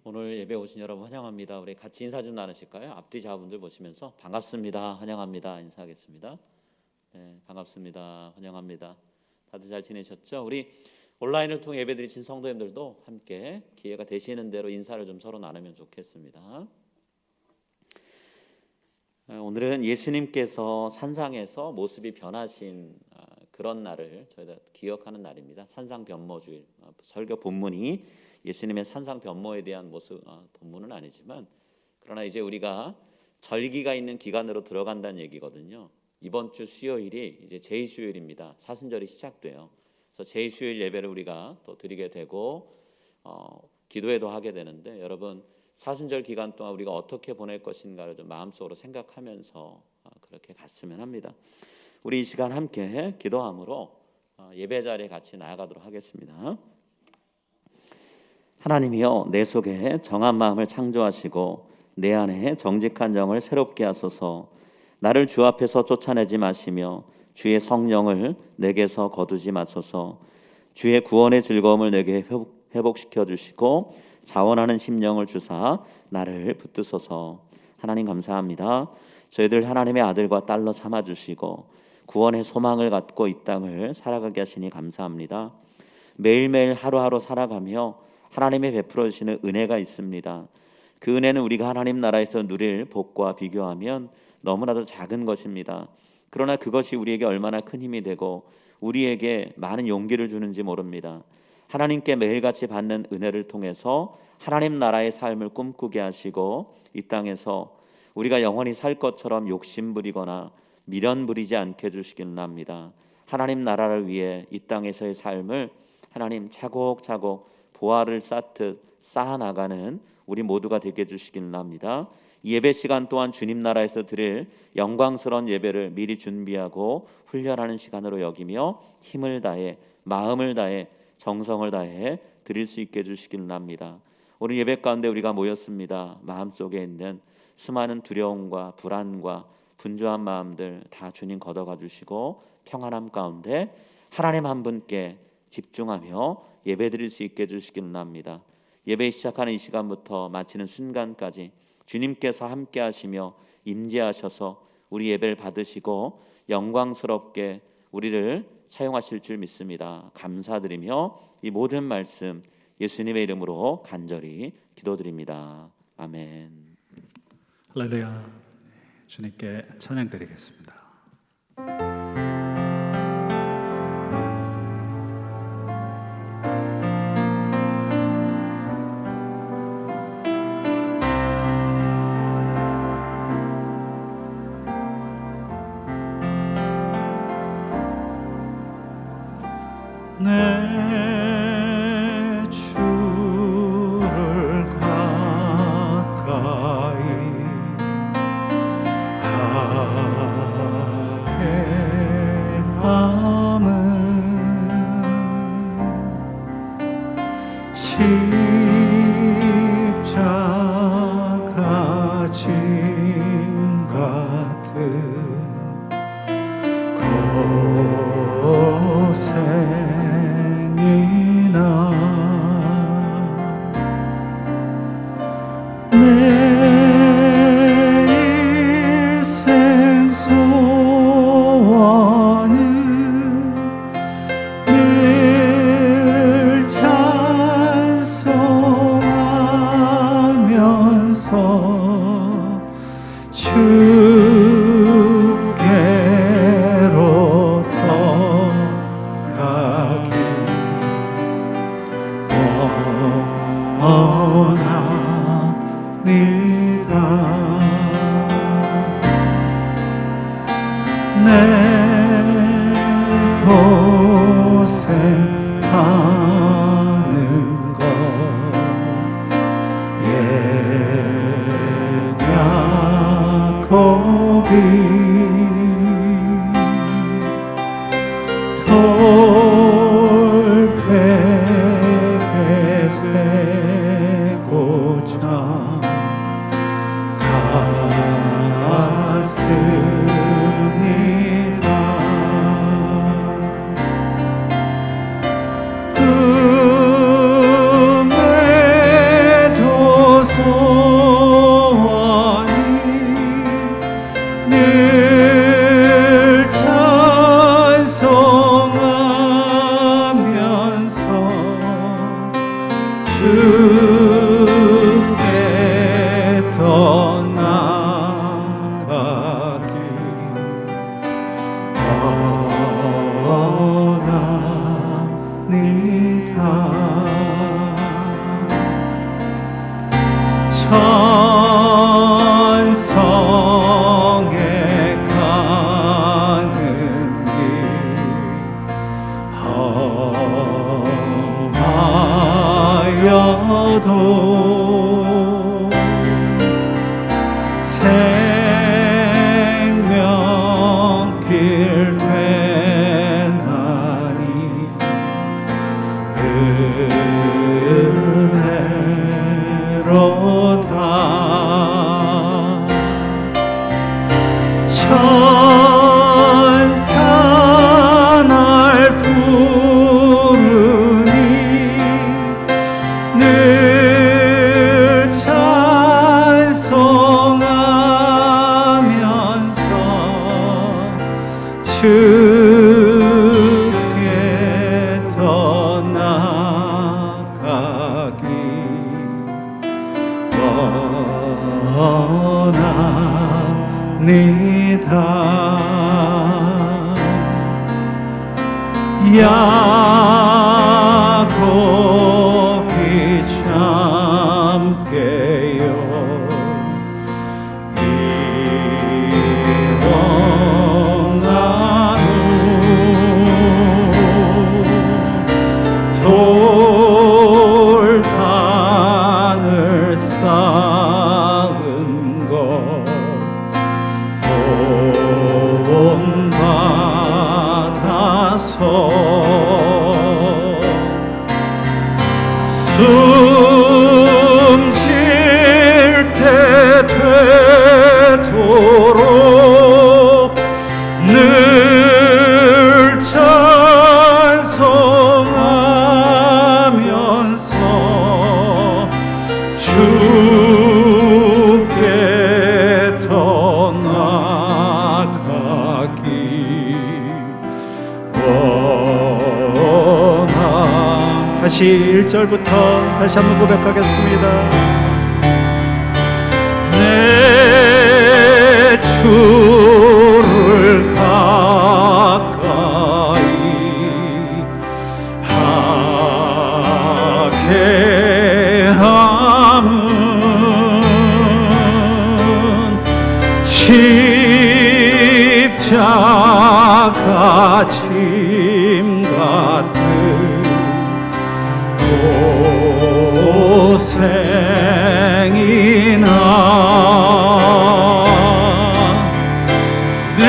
오늘 예배 오신 여러분 환영합니다. 우리 같이 인사 좀 나누실까요? 앞뒤 자분들 보시면서 반갑습니다, 환영합니다 인사하겠습니다. 네, 반갑습니다, 환영합니다. 다들 잘 지내셨죠? 우리 온라인을 통해 예배 드리신 성도님들도 함께 기회가 되시는 대로 인사를 좀 서로 나누면 좋겠습니다. 오늘은 예수님께서 산상에서 모습이 변하신 그런 날을 저희가 기억하는 날입니다. 산상변모주일. 설교 본문이 예수님의 산상변모에 대한 모습 본문은 아니지만, 그러나 이제 우리가 절기가 있는 기간으로 들어간다는 얘기거든요. 이번 주 수요일이 이제 제2수요일입니다. 사순절이 시작돼요. 그래서 제2수요일 예배를 우리가 또 드리게 되고 기도회도 하게 되는데, 여러분 사순절 기간 동안 우리가 어떻게 보낼 것인가를 좀 마음속으로 생각하면서 그렇게 갔으면 합니다. 우리 이 시간 함께 기도함으로 예배 자리에 같이 나아가도록 하겠습니다. 하나님이여, 내 속에 정한 마음을 창조하시고 내 안에 정직한 정을 새롭게 하소서. 나를 주 앞에서 쫓아내지 마시며 주의 성령을 내게서 거두지 마소서. 주의 구원의 즐거움을 내게 회복시켜 주시고 자원하는 심령을 주사 나를 붙드소서. 하나님 감사합니다. 저희들 하나님의 아들과 딸로 삼아주시고 구원의 소망을 갖고 이 땅을 살아가게 하시니 감사합니다. 매일매일 하루하루 살아가며 하나님이 베풀어 주시는 은혜가 있습니다. 그 은혜는 우리가 하나님 나라에서 누릴 복과 비교하면 너무나도 작은 것입니다. 그러나 그것이 우리에게 얼마나 큰 힘이 되고 우리에게 많은 용기를 주는지 모릅니다. 하나님께 매일같이 받는 은혜를 통해서 하나님 나라의 삶을 꿈꾸게 하시고 이 땅에서 우리가 영원히 살 것처럼 욕심부리거나 미련 부리지 않게 해주시길 합니다. 하나님 나라를 위해 이 땅에서의 삶을 하나님 차곡차곡 보화를 쌓듯 쌓아나가는 우리 모두가 되게 해주시길 합니다. 예배 시간 또한 주님 나라에서 드릴 영광스러운 예배를 미리 준비하고 훈련하는 시간으로 여기며 힘을 다해 마음을 다해 정성을 다해 드릴 수 있게 해주시길 합니다. 오늘 예배 가운데 우리가 모였습니다. 마음속에 있는 수많은 두려움과 불안과 분주한 마음들 다 주님 걷어가 주시고 평안함 가운데 하나님 한 분께 집중하며 예배 드릴 수 있게 해주시길 합니다. 예배 시작하는 이 시간부터 마치는 순간까지 주님께서 함께 하시며 임재하셔서 우리 예배를 받으시고 영광스럽게 우리를 사용하실 줄 믿습니다. 감사드리며 이 모든 말씀 예수님의 이름으로 간절히 기도드립니다. 아멘. 할렐루야. 주님께 찬양 드리겠습니다. 내 주를 가까이 하게 함은 십자가 짐 같은 고생이나 내 일생 소원은 늘 찬송하면서 주께로 가기 원합니다. 내 고생하는 것 야곱이 돌베개 되고자 갔습니다. 꿈에도 생명길 되나니 은혜로다. 천사 날 부르니 늘 찬송하면서 주께 더 나아가기 원합니다. 야곱이 참게요 이원나무 돌단을 쌓은 것 본받아서 숨 쉴 때 되도록 늘 찬송하면서 주께 더 나아가기 다시 1절부터 다시 한번 고백하겠습니다. 내 주를 가까이 하게 함은 십자가 짐 같은 고생이나 내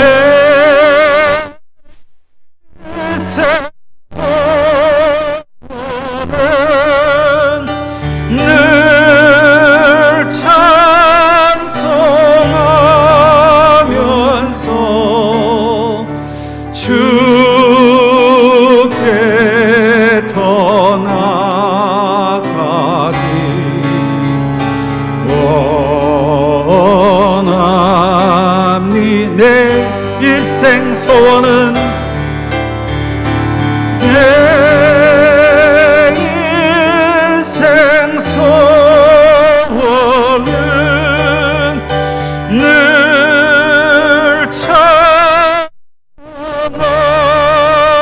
생각은 늘 찬송하면서 주께 더 나아가기 원합니. 내 일생 소원은 내 일생 소원은 늘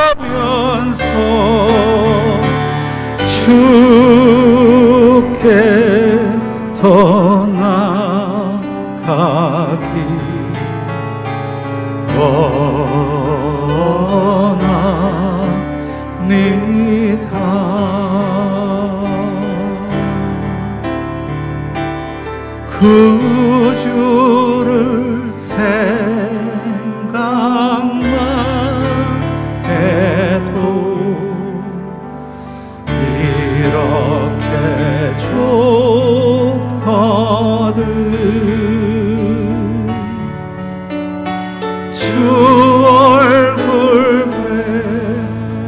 찬송하면서 주께 더 나아가기 원합니다. 구주를 생각만 해도 이렇게 좋거든. 주 얼굴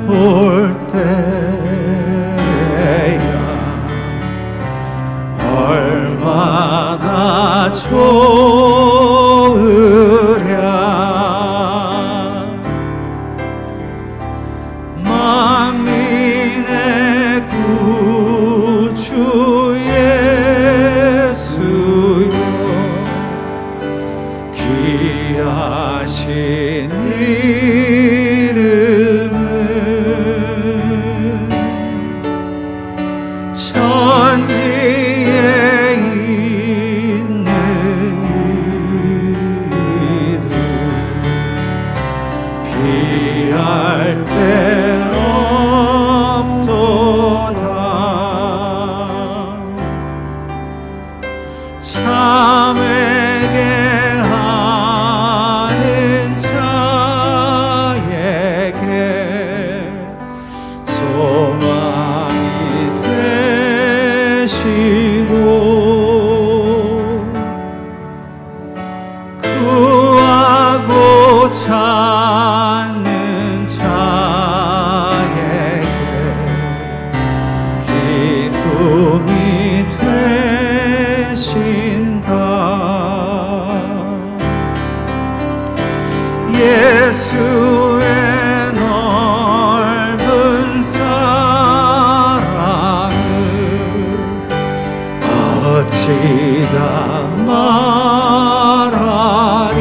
볼 때야 얼마나 좋으랴. 만민의 구주 예수여 귀하신 이름은 천지에 있는 참에게 하는 자에게 소망이 되시고 구하고 찾는 자에게 기쁨이 되신다. 예수의 넓은 사랑을 어찌 다 말하리.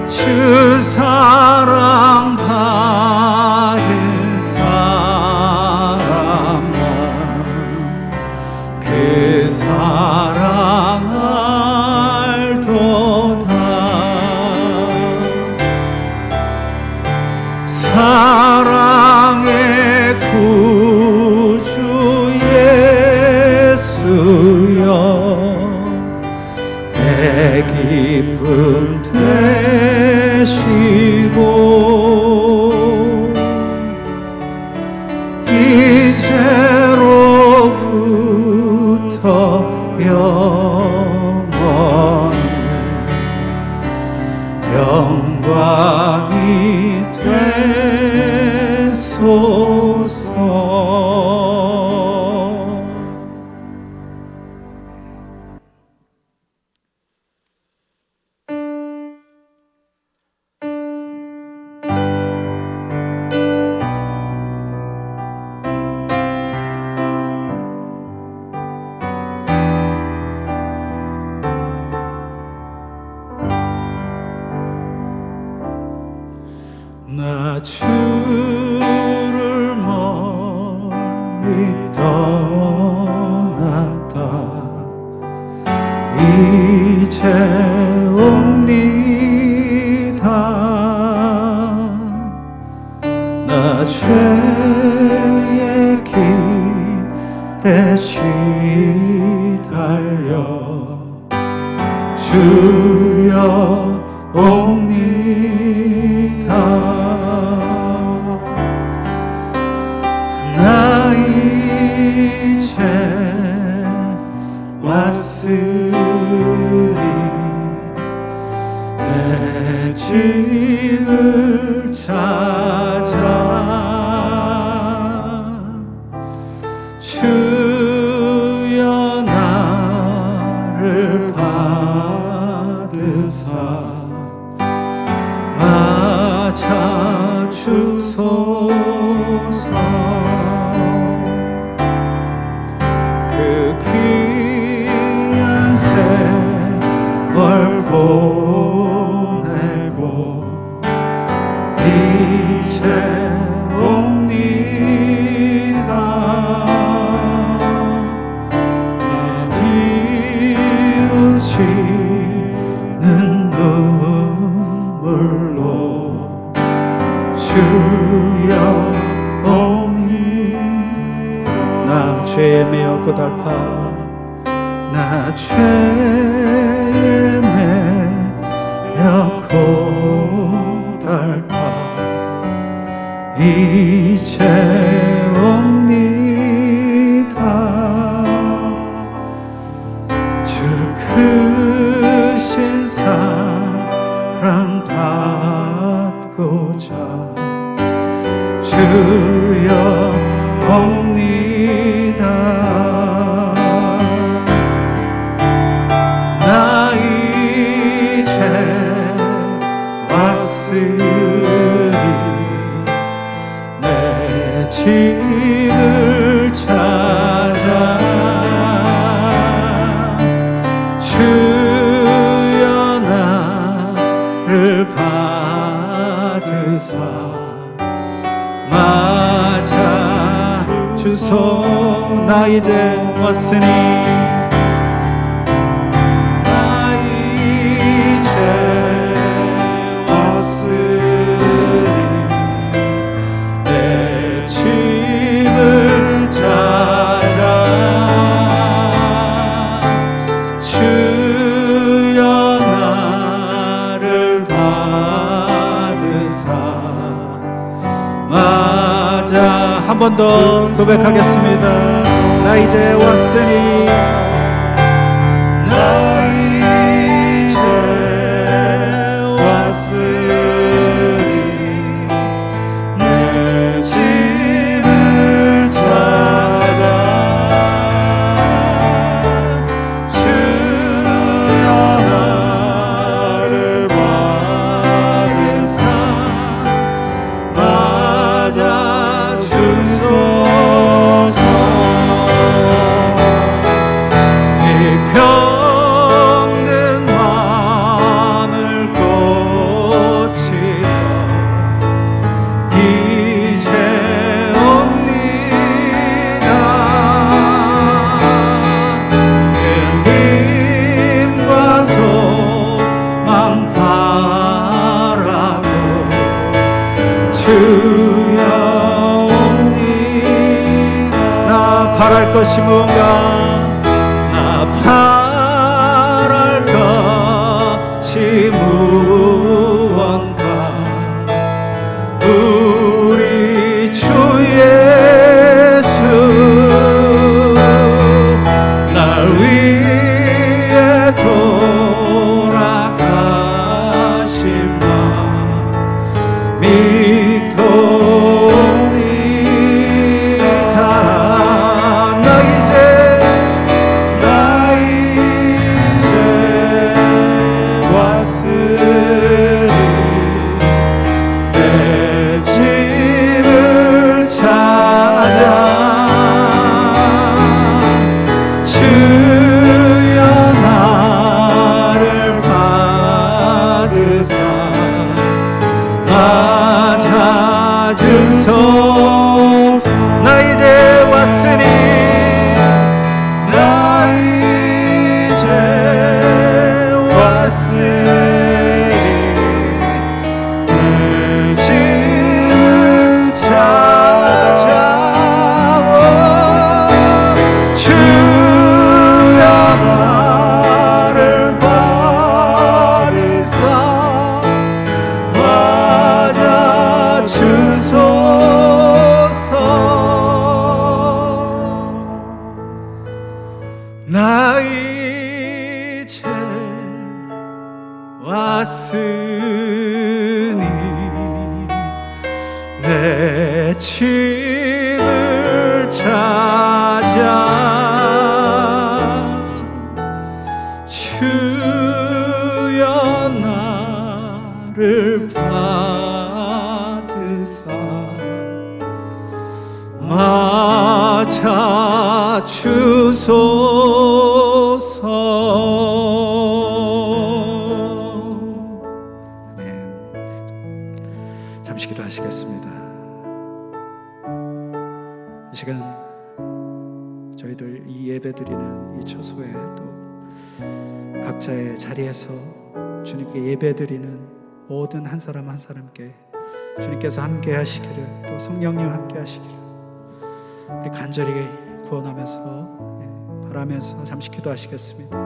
주 사랑 받은 사람만 그 사랑 알도다. 사랑의 구주 예수여 내 기쁨 되시고 이제로부터 영원히 영광이 되소서. 나 주를 멀리 떠났다 이제 옵니다. 나 죄의 길에 시달려 주여 옵니다. 나 이제 왔으니 내 집을 찾아 주여 나를 받으사 맞아 주소서. 그 귀한 세월 보내고 이제 옵니다. 비웃지는 눈물로 주여 옵니다. 나 죄에 매여 고달파 나 죄에 매여 고달파 이제 옵니다. 주 크신 사랑 받고자 주여 옵니다. 나 이제 왔으니 내 집을 찾아 주여 나를 받으사 맞아 주소. 나 이제 왔으니 나 이제 왔으니 내 집을 찾아 번 더 고백하겠습니다. 나 이제 왔으니 나 이제 왔으니 내 집을 찾아 주여 나를 받으사 맞아 주소서. 이 병든 마음을 고치러 이제 옵니다. 큰 힘과 소망 바라고 주여 옵니다. 나 바랄 것이 무언가, 나 바랄 것이 무언가, 우리 주 예수 날 위해 돌아가신 바 믿고 옵니다. 나 이제 왔으니 내 집을 찾아 주여 나를 받으사 맞아 주소서. 나 이제 왔으니 나 이제 왔으니 내 집을 찾아와 주여 나를 받으사 맞아 주소서. 나 이제 왔으니 내 집을 찾아 주여 나를 받으사 맞아 주소서. 아멘. 잠시 기도하시겠습니다. 이 시간 저희들 이 예배드리는 이 처소에 또 각자의 자리에서 주님께 예배드리는 모든 한 사람 한 사람께 주님께서 함께 하시기를, 또 성령님 함께 하시기를 우리 간절히 구원하면서 바라면서 잠시 기도하시겠습니다.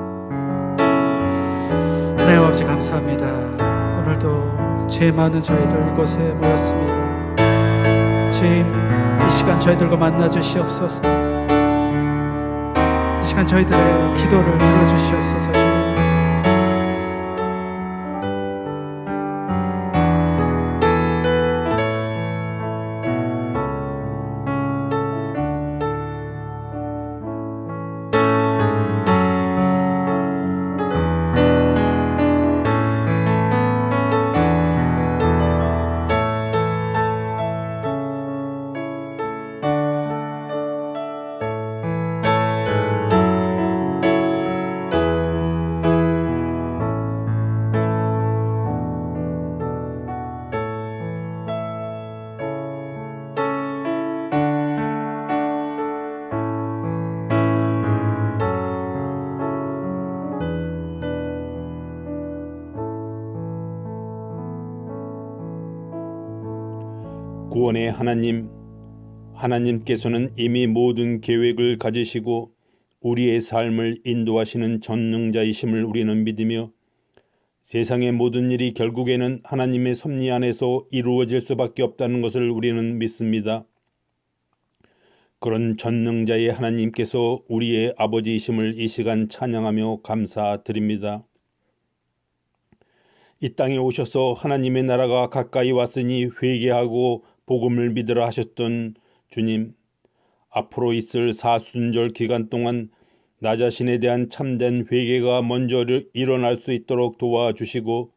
하나님 아버지 감사합니다. 오늘도 죄 많은 저희들 이곳에 모였습니다. 주님, 이 시간 저희들과 만나 주시옵소서. 이 시간 저희들의 기도를 들어주시옵소서. 주님, 구원의 하나님, 하나님께서는 이미 모든 계획을 가지시고 우리의 삶을 인도하시는 전능자이심을 우리는 믿으며 세상의 모든 일이 결국에는 하나님의 섭리 안에서 이루어질 수밖에 없다는 것을 우리는 믿습니다. 그런 전능자의 하나님께서 우리의 아버지이심을 이 시간 찬양하며 감사드립니다. 이 땅에 오셔서 하나님의 나라가 가까이 왔으니 회개하고 복음을 믿으라 하셨던 주님, 앞으로 있을 사순절 기간 동안 나 자신에 대한 참된 회개가 먼저 일어날 수 있도록 도와주시고,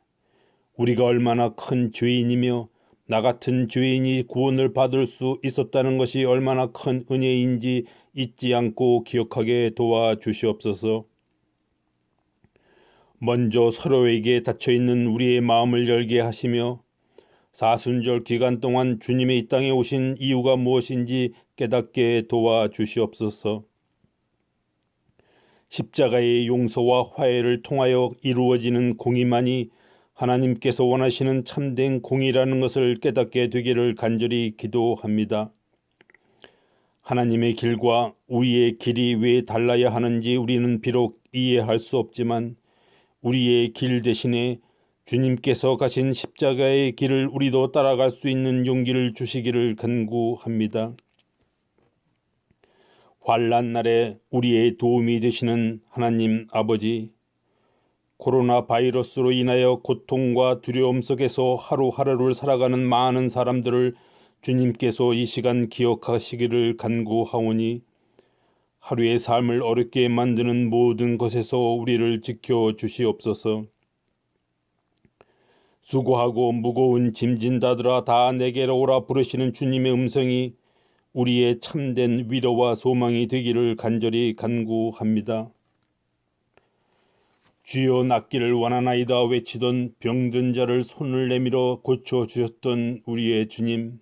우리가 얼마나 큰 죄인이며 나 같은 죄인이 구원을 받을 수 있었다는 것이 얼마나 큰 은혜인지 잊지 않고 기억하게 도와주시옵소서. 먼저 서로에게 닫혀있는 우리의 마음을 열게 하시며 사순절 기간 동안 주님의 이 땅에 오신 이유가 무엇인지 깨닫게 도와주시옵소서. 십자가의 용서와 화해를 통하여 이루어지는 공의만이 하나님께서 원하시는 참된 공의라는 것을 깨닫게 되기를 간절히 기도합니다. 하나님의 길과 우리의 길이 왜 달라야 하는지 우리는 비록 이해할 수 없지만 우리의 길 대신에 주님께서 가신 십자가의 길을 우리도 따라갈 수 있는 용기를 주시기를 간구합니다. 환난 날에 우리의 도움이 되시는 하나님 아버지, 코로나 바이러스로 인하여 고통과 두려움 속에서 하루하루를 살아가는 많은 사람들을 주님께서 이 시간 기억하시기를 간구하오니 하루의 삶을 어렵게 만드는 모든 것에서 우리를 지켜 주시옵소서. 수고하고 무거운 짐진다들아 다 내게로 오라 부르시는 주님의 음성이 우리의 참된 위로와 소망이 되기를 간절히 간구합니다. 주여 낫기를 원하나이다 외치던 병든 자를 손을 내밀어 고쳐주셨던 우리의 주님,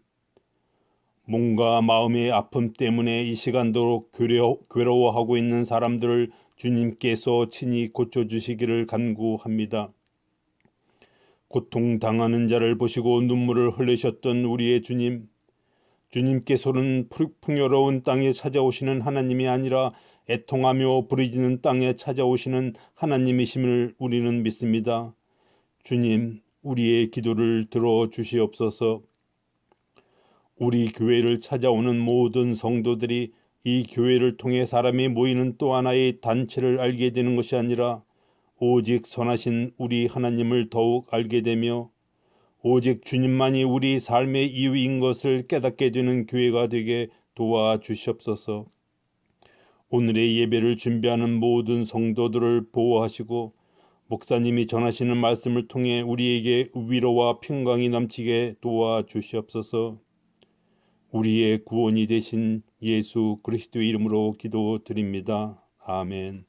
몸과 마음의 아픔 때문에 이 시간도 괴로워하고 있는 사람들을 주님께서 친히 고쳐주시기를 간구합니다. 고통당하는 자를 보시고 눈물을 흘리셨던 우리의 주님, 주님께서는 풍요로운 땅에 찾아오시는 하나님이 아니라 애통하며 부르짖는 땅에 찾아오시는 하나님이심을 우리는 믿습니다. 주님, 우리의 기도를 들어주시옵소서. 우리 교회를 찾아오는 모든 성도들이 이 교회를 통해 사람이 모이는 또 하나의 단체를 알게 되는 것이 아니라 오직 선하신 우리 하나님을 더욱 알게 되며 오직 주님만이 우리 삶의 이유인 것을 깨닫게 되는 교회가 되게 도와주시옵소서. 오늘의 예배를 준비하는 모든 성도들을 보호하시고 목사님이 전하시는 말씀을 통해 우리에게 위로와 평강이 넘치게 도와주시옵소서. 우리의 구원이 되신 예수 그리스도의 이름으로 기도드립니다. 아멘.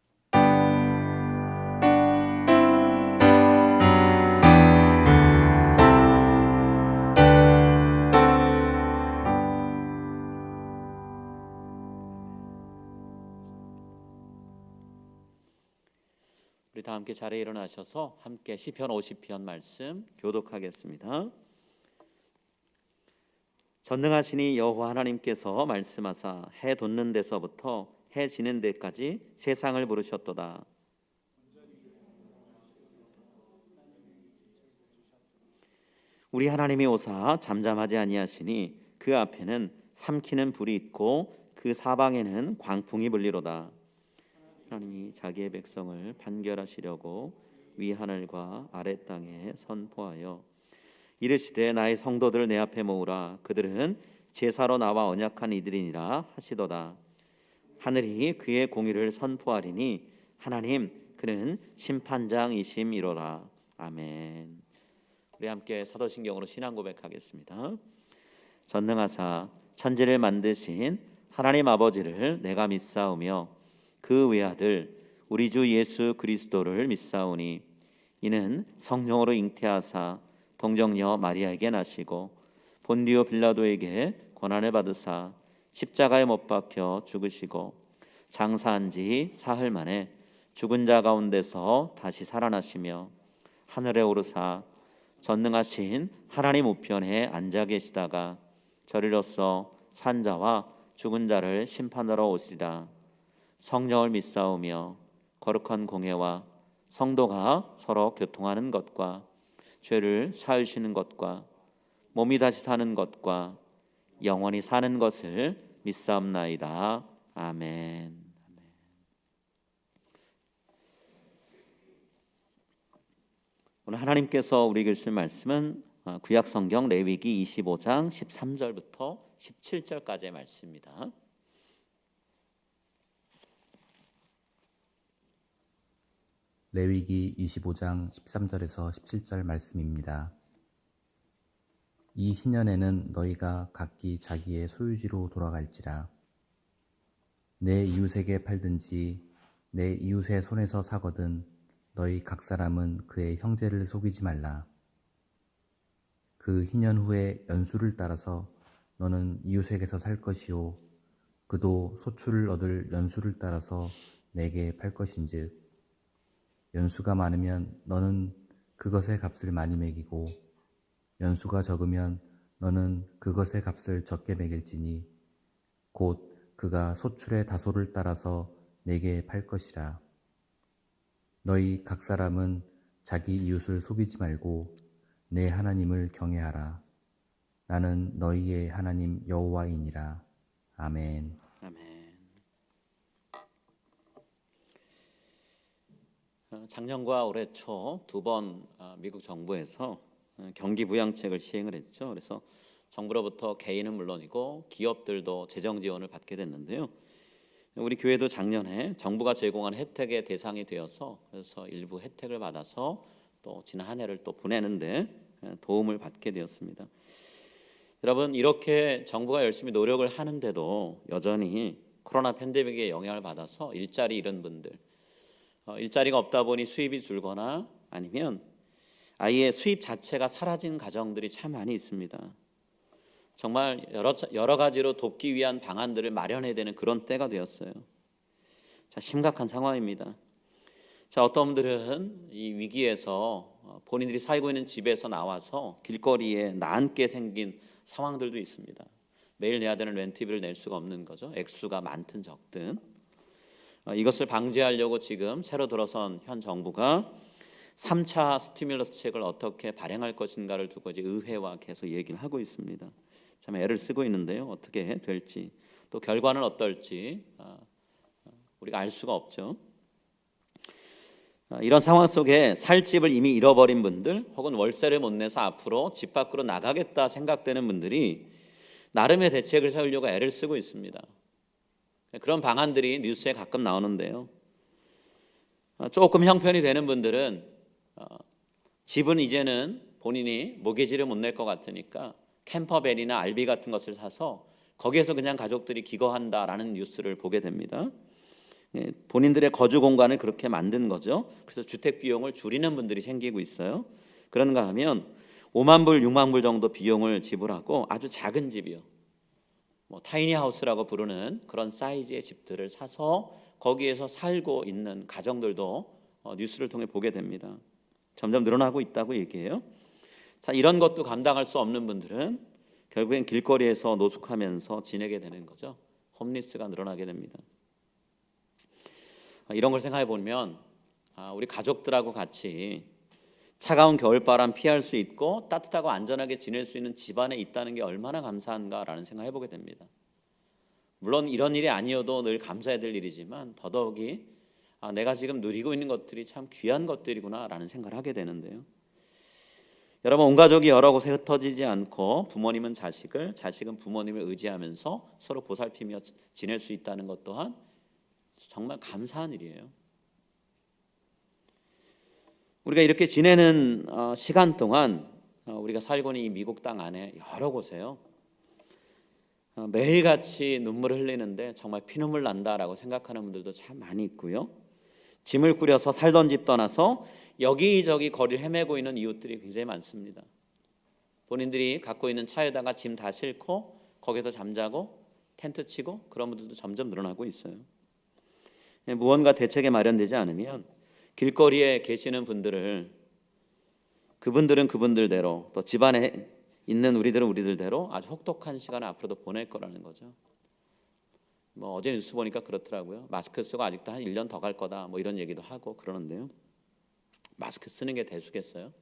우리 다 함께 자리에 일어나셔서 함께 시편 50편 말씀 교독하겠습니다. 전능하시니 여호와 하나님께서 말씀하사 해 돋는 데서부터 해 지는 데까지 세상을 부르셨도다. 우리 하나님이 오사 잠잠하지 아니하시니 그 앞에는 삼키는 불이 있고 그 사방에는 광풍이 불리로다. 하나님이 자기의 백성을 판결하시려고 위 하늘과 아래 땅에 선포하여 이르시되 나의 성도들 내 앞에 모으라. 그들은 제사로 나와 언약한 이들이니라 하시도다. 하늘이 그의 공의를 선포하리니 하나님 그는 심판장이심이로라. 아멘. 우리 함께 사도신경으로 신앙 고백하겠습니다. 전능하사 천지를 만드신 하나님 아버지를 내가 믿사오며 그 외아들 우리 주 예수 그리스도를 믿사오니 이는 성령으로 잉태하사 동정녀 마리아에게 나시고 본디오 빌라도에게 고난을 받으사 십자가에 못 박혀 죽으시고 장사한 지 사흘 만에 죽은 자 가운데서 다시 살아나시며 하늘에 오르사 전능하신 하나님 우편에 앉아 계시다가 저리로서 산자와 죽은 자를 심판하러 오시리라. 성령을 믿사오며 거룩한 공회와 성도가 서로 교통하는 것과 죄를 사하시는 것과 몸이 다시 사는 것과 영원히 사는 것을 믿사옵나이다. 아멘. 오늘 하나님께서 우리에게 주신 말씀은 구약성경 레위기 25장 13절부터 17절까지의 말씀입니다. 레위기 25장 13절에서 17절 말씀입니다. 이 희년에는 너희가 각기 자기의 소유지로 돌아갈지라. 내 이웃에게 팔든지 내 이웃의 손에서 사거든 너희 각 사람은 그의 형제를 속이지 말라. 그 희년 후에 연수를 따라서 너는 이웃에게서 살 것이요 그도 소출을 얻을 연수를 따라서 내게 팔 것인즉 연수가 많으면 너는 그것의 값을 많이 매기고 연수가 적으면 너는 그것의 값을 적게 매길지니 곧 그가 소출의 다소를 따라서 내게 팔 것이라. 너희 각 사람은 자기 이웃을 속이지 말고 내 하나님을 경외하라. 나는 너희의 하나님 여호와이니라. 아멘. 아멘. 작년과 올해 초 두 번 미국 정부에서 경기 부양책을 시행을 했죠. 그래서 정부로부터 개인은 물론이고 기업들도 재정 지원을 받게 됐는데요. 우리 교회도 작년에 정부가 제공한 혜택의 대상이 되어서 그래서 일부 혜택을 받아서 또 지난 한 해를 또 보내는데 도움을 받게 되었습니다. 여러분, 이렇게 정부가 열심히 노력을 하는데도 여전히 코로나 팬데믹의 영향을 받아서 일자리 잃은 분들, 일자리가 없다 보니 수입이 줄거나 아니면 아예 수입 자체가 사라진 가정들이 참 많이 있습니다. 정말 여러 가지로 돕기 위한 방안들을 마련해야 되는 그런 때가 되었어요. 자, 심각한 상황입니다. 자, 어떤 분들은 이 위기에서 본인들이 살고 있는 집에서 나와서 길거리에 나앉게 생긴 상황들도 있습니다. 매일 내야 되는 렌트비를 낼 수가 없는 거죠. 액수가 많든 적든. 이것을 방지하려고 지금 새로 들어선 현 정부가 3차 스티뮬러스 책을 어떻게 발행할 것인가를 두고 이제 의회와 계속 얘기를 하고 있습니다. 참 애를 쓰고 있는데요. 어떻게 될지 또 결과는 어떨지 우리가 알 수가 없죠. 이런 상황 속에 살 집을 이미 잃어버린 분들 혹은 월세를 못 내서 앞으로 집 밖으로 나가겠다 생각되는 분들이 나름의 대책을 세우려고 애를 쓰고 있습니다. 그런 방안들이 뉴스에 가끔 나오는데요. 조금 형편이 되는 분들은 집은 이제는 본인이 모기지를 못 낼 것 같으니까 캠퍼밴이나 RV 같은 것을 사서 거기에서 그냥 가족들이 기거한다라는 뉴스를 보게 됩니다. 본인들의 거주 공간을 그렇게 만든 거죠. 그래서 주택 비용을 줄이는 분들이 생기고 있어요. 그런가 하면 5만 불, 6만 불 정도 비용을 지불하고 아주 작은 집이요. 타이니하우스라고 부르는 그런 사이즈의 집들을 사서 거기에서 살고 있는 가정들도 뉴스를 통해 보게 됩니다. 점점 늘어나고 있다고 얘기해요. 자, 이런 것도 감당할 수 없는 분들은 결국엔 길거리에서 노숙하면서 지내게 되는 거죠. 홈리스가 늘어나게 됩니다. 이런 걸 생각해 보면 우리 가족들하고 같이 차가운 겨울바람 피할 수 있고 따뜻하고 안전하게 지낼 수 있는 집안에 있다는 게 얼마나 감사한가라는 생각해 보게 됩니다. 물론 이런 일이 아니어도 늘 감사해야 될 일이지만 더더욱이 내가 지금 누리고 있는 것들이 참 귀한 것들이구나라는 생각을 하게 되는데요. 여러분, 온 가족이 여러 곳에 흩어지지 않고 부모님은 자식을, 자식은 부모님을 의지하면서 서로 보살피며 지낼 수 있다는 것 또한 정말 감사한 일이에요. 우리가 이렇게 지내는 시간 동안 우리가 살고 있는 이 미국 땅 안에 여러 곳에요. 매일같이 눈물을 흘리는데 정말 피눈물 난다라고 생각하는 분들도 참 많이 있고요. 짐을 꾸려서 살던 집 떠나서 여기저기 거리를 헤매고 있는 이웃들이 굉장히 많습니다. 본인들이 갖고 있는 차에다가 짐 다 싣고 거기서 잠자고 텐트 치고 그런 분들도 점점 늘어나고 있어요. 무언가 대책이 마련되지 않으면 길거리에 계시는 분들을 그분들은 그분들대로 또 집안에 있는 우리들은 우리들대로 아주 혹독한 시간을 앞으로도 보낼 거라는 거죠. 어제 뉴스 보니까 그렇더라고요. 마스크 쓰고 아직도 한 1년 더 갈 거다 이런 얘기도 하고 그러는데요. 마스크 쓰는 게 대수겠어요?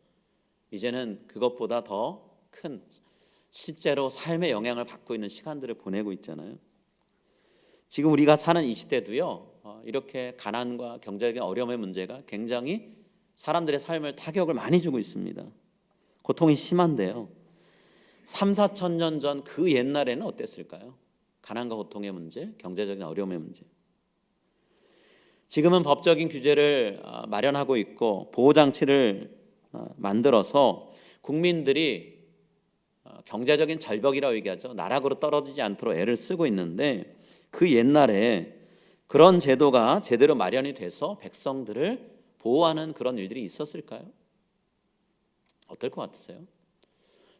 이제는 그것보다 더 큰 실제로 삶의 영향을 받고 있는 시간들을 보내고 있잖아요. 지금 우리가 사는 이 시대도요, 이렇게 가난과 경제적인 어려움의 문제가 굉장히 사람들의 삶을 타격을 많이 주고 있습니다. 고통이 심한데요. 3, 4천 년 전 그 옛날에는 어땠을까요? 가난과 고통의 문제, 경제적인 어려움의 문제. 지금은 법적인 규제를 마련하고 있고 보호장치를 만들어서 국민들이 경제적인 절벽이라고 얘기하죠. 나락으로 떨어지지 않도록 애를 쓰고 있는데 그 옛날에 그런 제도가 제대로 마련이 돼서 백성들을 보호하는 그런 일들이 있었을까요? 어떨 것 같으세요?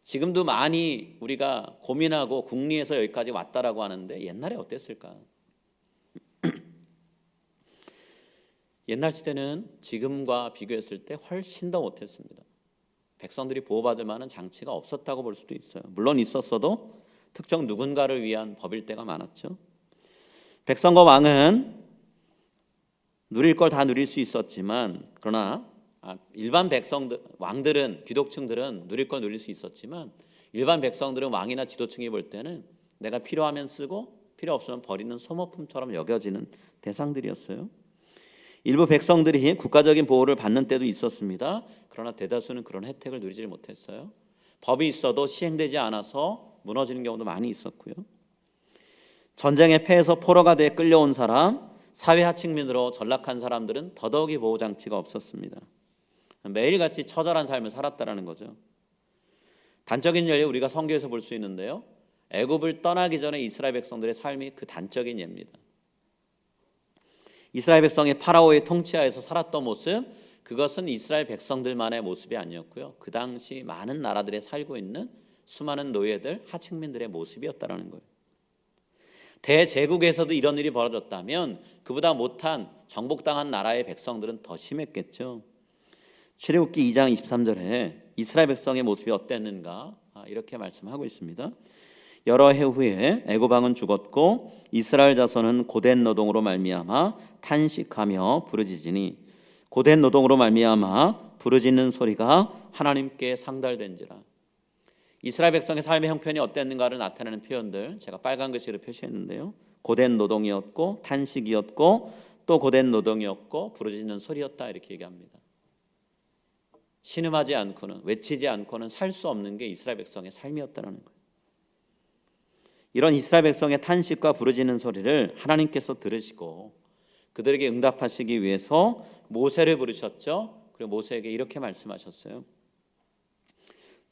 지금도 많이 우리가 고민하고 궁리해서 여기까지 왔다라고 하는데 옛날에 어땠을까? 옛날 시대는 지금과 비교했을 때 훨씬 더 못했습니다. 백성들이 보호받을 만한 장치가 없었다고 볼 수도 있어요. 물론 있었어도 특정 누군가를 위한 법일 때가 많았죠. 백성과 왕은 누릴 걸 다 누릴 수 있었지만, 그러나 일반 백성들, 왕들은, 귀독층들은 누릴 걸 누릴 수 있었지만 일반 백성들은 왕이나 지도층이 볼 때는 내가 필요하면 쓰고 필요 없으면 버리는 소모품처럼 여겨지는 대상들이었어요. 일부 백성들이 국가적인 보호를 받는 때도 있었습니다. 그러나 대다수는 그런 혜택을 누리지 못했어요. 법이 있어도 시행되지 않아서 무너지는 경우도 많이 있었고요. 전쟁에 패해서 포로가 돼 끌려온 사람, 사회 하층민으로 전락한 사람들은 더더욱이 보호장치가 없었습니다. 매일같이 처절한 삶을 살았다는 거죠. 단적인 예를 우리가 성경에서 볼 수 있는데요. 애굽을 떠나기 전에 이스라엘 백성들의 삶이 그 단적인 예입니다. 이스라엘 백성이 파라오의 통치하에서 살았던 모습, 그것은 이스라엘 백성들만의 모습이 아니었고요. 그 당시 많은 나라들에 살고 있는 수많은 노예들, 하층민들의 모습이었다는 거예요. 대제국에서도 이런 일이 벌어졌다면 그보다 못한 정복당한 나라의 백성들은 더 심했겠죠. 출애굽기 2장 23절에 이스라엘 백성의 모습이 어땠는가 이렇게 말씀하고 있습니다. 여러 해 후에 애굽 왕은 죽었고 이스라엘 자손은 고된 노동으로 말미암아 탄식하며 부르짖으니 고된 노동으로 말미암아 부르짖는 소리가 하나님께 상달된지라. 이스라엘 백성의 삶의 형편이 어땠는가를 나타내는 표현들 제가 빨간 글씨로 표시했는데요. 고된 노동이었고 탄식이었고 또 고된 노동이었고 부르짖는 소리였다 이렇게 얘기합니다. 신음하지 않고는, 외치지 않고는 살 수 없는 게 이스라엘 백성의 삶이었다는 거예요. 이런 이스라엘 백성의 탄식과 부르짖는 소리를 하나님께서 들으시고 그들에게 응답하시기 위해서 모세를 부르셨죠. 그리고 모세에게 이렇게 말씀하셨어요.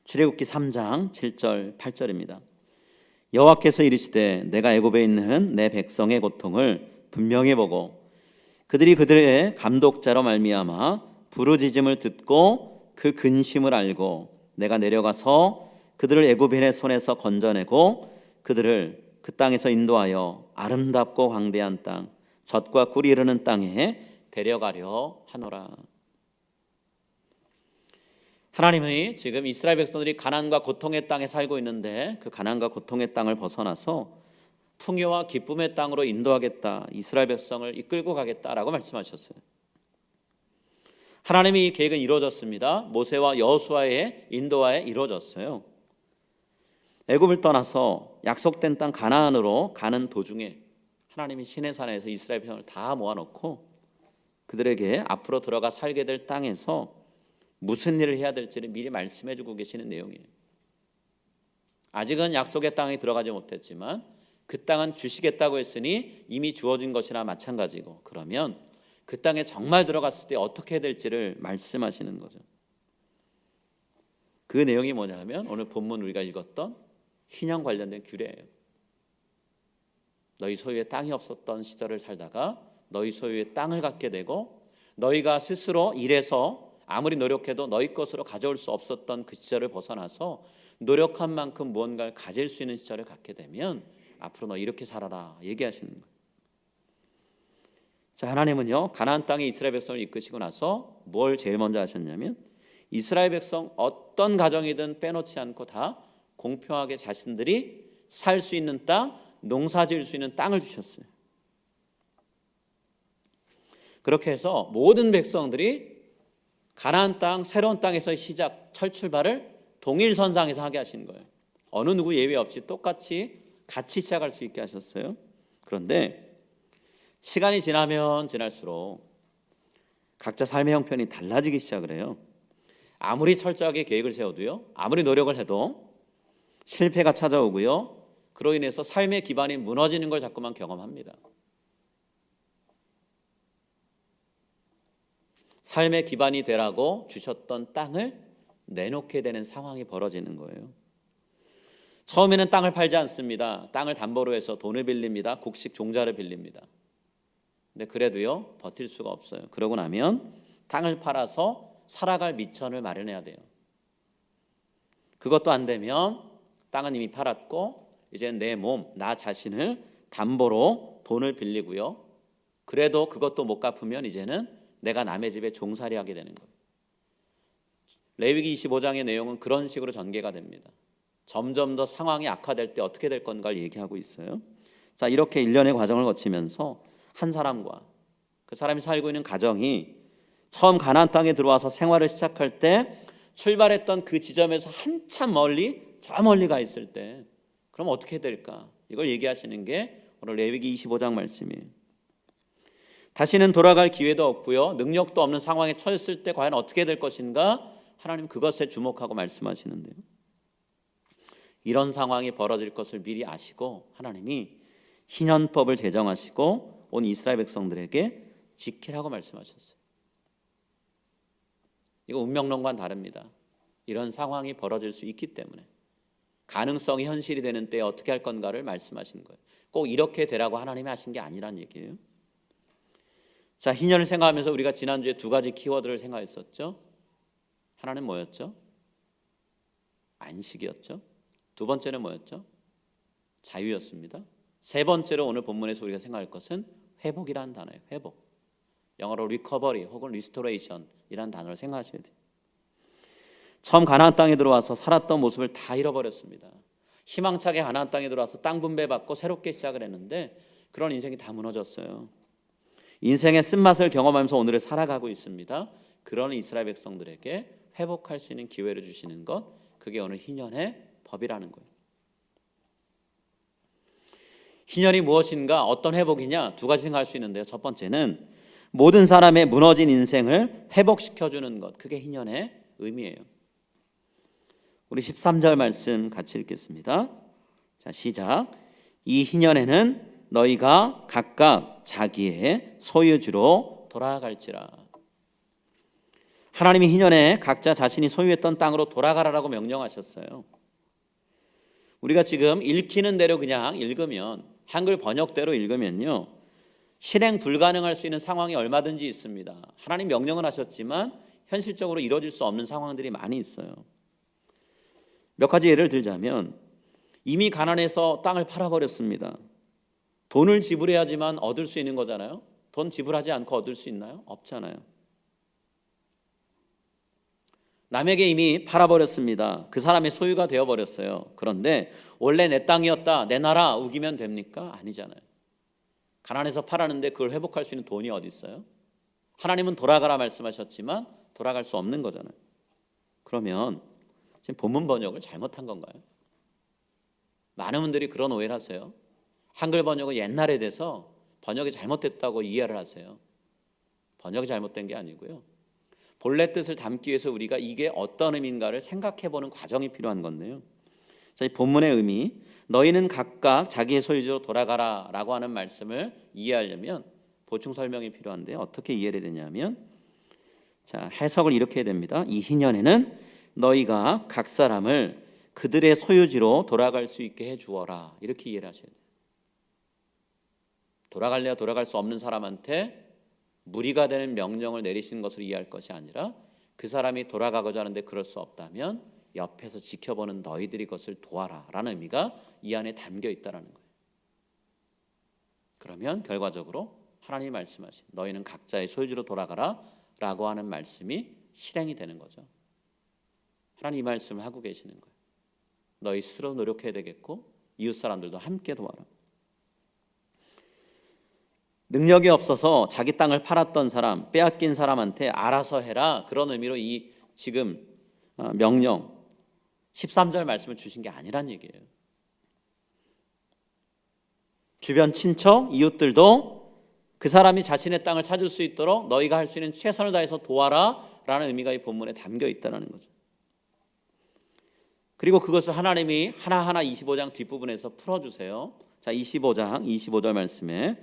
출애굽기 3장 7절 8절입니다. 여호와께서 이르시되 내가 애굽에 있는 내 백성의 고통을 분명히 보고 그들이 그들의 감독자로 말미암아 부르짖음을 듣고 그 근심을 알고 내가 내려가서 그들을 애굽인의 손에서 건져내고 그들을 그 땅에서 인도하여 아름답고 광대한 땅, 젖과 꿀이 흐르는 땅에 데려가려 하노라. 하나님이 지금 이스라엘 백성들이 가난과 고통의 땅에 살고 있는데 그 가난과 고통의 땅을 벗어나서 풍요와 기쁨의 땅으로 인도하겠다, 이스라엘 백성을 이끌고 가겠다라고 말씀하셨어요. 하나님이 이 계획은 이루어졌습니다. 모세와 여호수아의 인도하에 이루어졌어요. 애굽을 떠나서 약속된 땅 가나안으로 가는 도중에 하나님이 시내산에서 이스라엘 백성을 다 모아놓고 그들에게 앞으로 들어가 살게 될 땅에서 무슨 일을 해야 될지를 미리 말씀해주고 계시는 내용이에요. 아직은 약속의 땅에 들어가지 못했지만 그 땅은 주시겠다고 했으니 이미 주어진 것이나 마찬가지고, 그러면 그 땅에 정말 들어갔을 때 어떻게 해야 될지를 말씀하시는 거죠. 그 내용이 뭐냐면 오늘 본문 우리가 읽었던 희년 관련된 규례예요. 너희 소유의 땅이 없었던 시절을 살다가 너희 소유의 땅을 갖게 되고 너희가 스스로 일해서 아무리 노력해도 너희 것으로 가져올 수 없었던 그 시절을 벗어나서 노력한 만큼 무언가를 가질 수 있는 시절을 갖게 되면 앞으로 너 이렇게 살아라 얘기하시는 거예요. 자, 하나님은요 가나안 땅에 이스라엘 백성을 이끄시고 나서 뭘 제일 먼저 하셨냐면 이스라엘 백성 어떤 가정이든 빼놓지 않고 다 공평하게 자신들이 살 수 있는 땅, 농사 지을 수 있는 땅을 주셨어요. 그렇게 해서 모든 백성들이 가나안 땅, 새로운 땅에서의 시작, 첫 출발을 동일선상에서 하게 하신 거예요. 어느 누구 예외 없이 똑같이 같이 시작할 수 있게 하셨어요. 그런데 시간이 지나면 지날수록 각자 삶의 형편이 달라지기 시작을 해요. 아무리 철저하게 계획을 세워도요, 아무리 노력을 해도 실패가 찾아오고요, 그로 인해서 삶의 기반이 무너지는 걸 자꾸만 경험합니다. 삶의 기반이 되라고 주셨던 땅을 내놓게 되는 상황이 벌어지는 거예요. 처음에는 땅을 팔지 않습니다. 땅을 담보로 해서 돈을 빌립니다. 곡식 종자를 빌립니다. 근데 그래도요, 버틸 수가 없어요. 그러고 나면 땅을 팔아서 살아갈 미천을 마련해야 돼요. 그것도 안 되면 땅은 이미 팔았고 이제 내 몸, 나 자신을 담보로 돈을 빌리고요. 그래도 그것도 못 갚으면 이제는 내가 남의 집에 종살이 하게 되는 거예요. 레위기 25장의 내용은 그런 식으로 전개가 됩니다. 점점 더 상황이 악화될 때 어떻게 될 건가를 얘기하고 있어요. 자, 이렇게 일련의 과정을 거치면서 한 사람과 그 사람이 살고 있는 가정이 처음 가나안 땅에 들어와서 생활을 시작할 때 출발했던 그 지점에서 한참 멀리, 저 멀리 가 있을 때 그럼 어떻게 될까? 이걸 얘기하시는 게 오늘 레위기 25장 말씀이에요. 다시는 돌아갈 기회도 없고요, 능력도 없는 상황에 처했을 때 과연 어떻게 될 것인가? 하나님 그것에 주목하고 말씀하시는데요, 이런 상황이 벌어질 것을 미리 아시고 하나님이 희년법을 제정하시고 온 이스라엘 백성들에게 지키라고 말씀하셨어요. 이거 운명론과는 다릅니다. 이런 상황이 벌어질 수 있기 때문에 가능성이 현실이 되는 때에 어떻게 할 건가를 말씀하신 거예요. 꼭 이렇게 되라고 하나님이 하신 게 아니란 얘기예요. 자, 희년을 생각하면서 우리가 지난주에 두 가지 키워드를 생각했었죠. 하나는 뭐였죠? 안식이었죠. 두 번째는 뭐였죠? 자유였습니다. 세 번째로 오늘 본문에서 우리가 생각할 것은 회복이라는 단어예요. 회복. 영어로 recovery 혹은 restoration이라는 단어를 생각하셔야 돼요. 처음 가나안 땅에 들어와서 살았던 모습을 다 잃어버렸습니다. 희망차게 가나안 땅에 들어와서 땅 분배받고 새롭게 시작을 했는데 그런 인생이 다 무너졌어요. 인생의 쓴맛을 경험하면서 오늘을 살아가고 있습니다. 그런 이스라엘 백성들에게 회복할 수 있는 기회를 주시는 것, 그게 오늘 희년의 법이라는 거예요. 희년이 무엇인가, 어떤 회복이냐, 두 가지 생각할 수 있는데요. 첫 번째는 모든 사람의 무너진 인생을 회복시켜주는 것, 그게 희년의 의미예요. 우리 13절 말씀 같이 읽겠습니다. 자, 시작. 이 희년에는 너희가 각각 자기의 소유지로 돌아갈지라. 하나님이 희년에 각자 자신이 소유했던 땅으로 돌아가라라고 명령하셨어요. 우리가 지금 읽히는 대로 그냥 읽으면, 한글 번역대로 읽으면요, 실행 불가능할 수 있는 상황이 얼마든지 있습니다. 하나님 명령을 하셨지만 현실적으로 이루어질 수 없는 상황들이 많이 있어요. 몇 가지 예를 들자면, 이미 가난해서 땅을 팔아버렸습니다. 돈을 지불해야지만 얻을 수 있는 거잖아요. 돈 지불하지 않고 얻을 수 있나요? 없잖아요. 남에게 이미 팔아버렸습니다. 그 사람의 소유가 되어버렸어요. 그런데 원래 내 땅이었다, 내놔라 우기면 됩니까? 아니잖아요. 가난해서 팔았는데 그걸 회복할 수 있는 돈이 어디 있어요? 하나님은 돌아가라 말씀하셨지만 돌아갈 수 없는 거잖아요. 그러면 지금 본문 번역을 잘못한 건가요? 많은 분들이 그런 오해를 하세요. 한글 번역은 옛날에 돼서 번역이 잘못됐다고 이해를 하세요. 번역이 잘못된 게 아니고요, 본래 뜻을 담기 위해서 우리가 이게 어떤 의미인가를 생각해보는 과정이 필요한 건데요. 자, 이 본문의 의미, 너희는 각각 자기의 소유지로 돌아가라 라고 하는 말씀을 이해하려면 보충 설명이 필요한데 어떻게 이해를 해야 되냐면, 자, 해석을 이렇게 해야 됩니다. 이 희년에는 너희가 각 사람을 그들의 소유지로 돌아갈 수 있게 해주어라, 이렇게 이해를 하셔야 돼요. 돌아갈래야 돌아갈 수 없는 사람한테 무리가 되는 명령을 내리신 것으로 이해할 것이 아니라, 그 사람이 돌아가고자 하는데 그럴 수 없다면 옆에서 지켜보는 너희들이 그것을 도와라 라는 의미가 이 안에 담겨 있다는 거예요. 그러면 결과적으로 하나님이 말씀하신 너희는 각자의 소유지로 돌아가라 라고 하는 말씀이 실행이 되는 거죠. 하나님 이 말씀을 하고 계시는 거예요. 너희 스스로 노력해야 되겠고 이웃 사람들도 함께 도와라. 능력이 없어서 자기 땅을 팔았던 사람, 빼앗긴 사람한테 알아서 해라, 그런 의미로 이 지금 명령 13절 말씀을 주신 게 아니란 얘기예요. 주변 친척, 이웃들도 그 사람이 자신의 땅을 찾을 수 있도록 너희가 할 수 있는 최선을 다해서 도와라 라는 의미가 이 본문에 담겨 있다는 거죠. 그리고 그것을 하나님이 하나하나 25장 뒷부분에서 풀어주세요. 자, 25장 25절 말씀에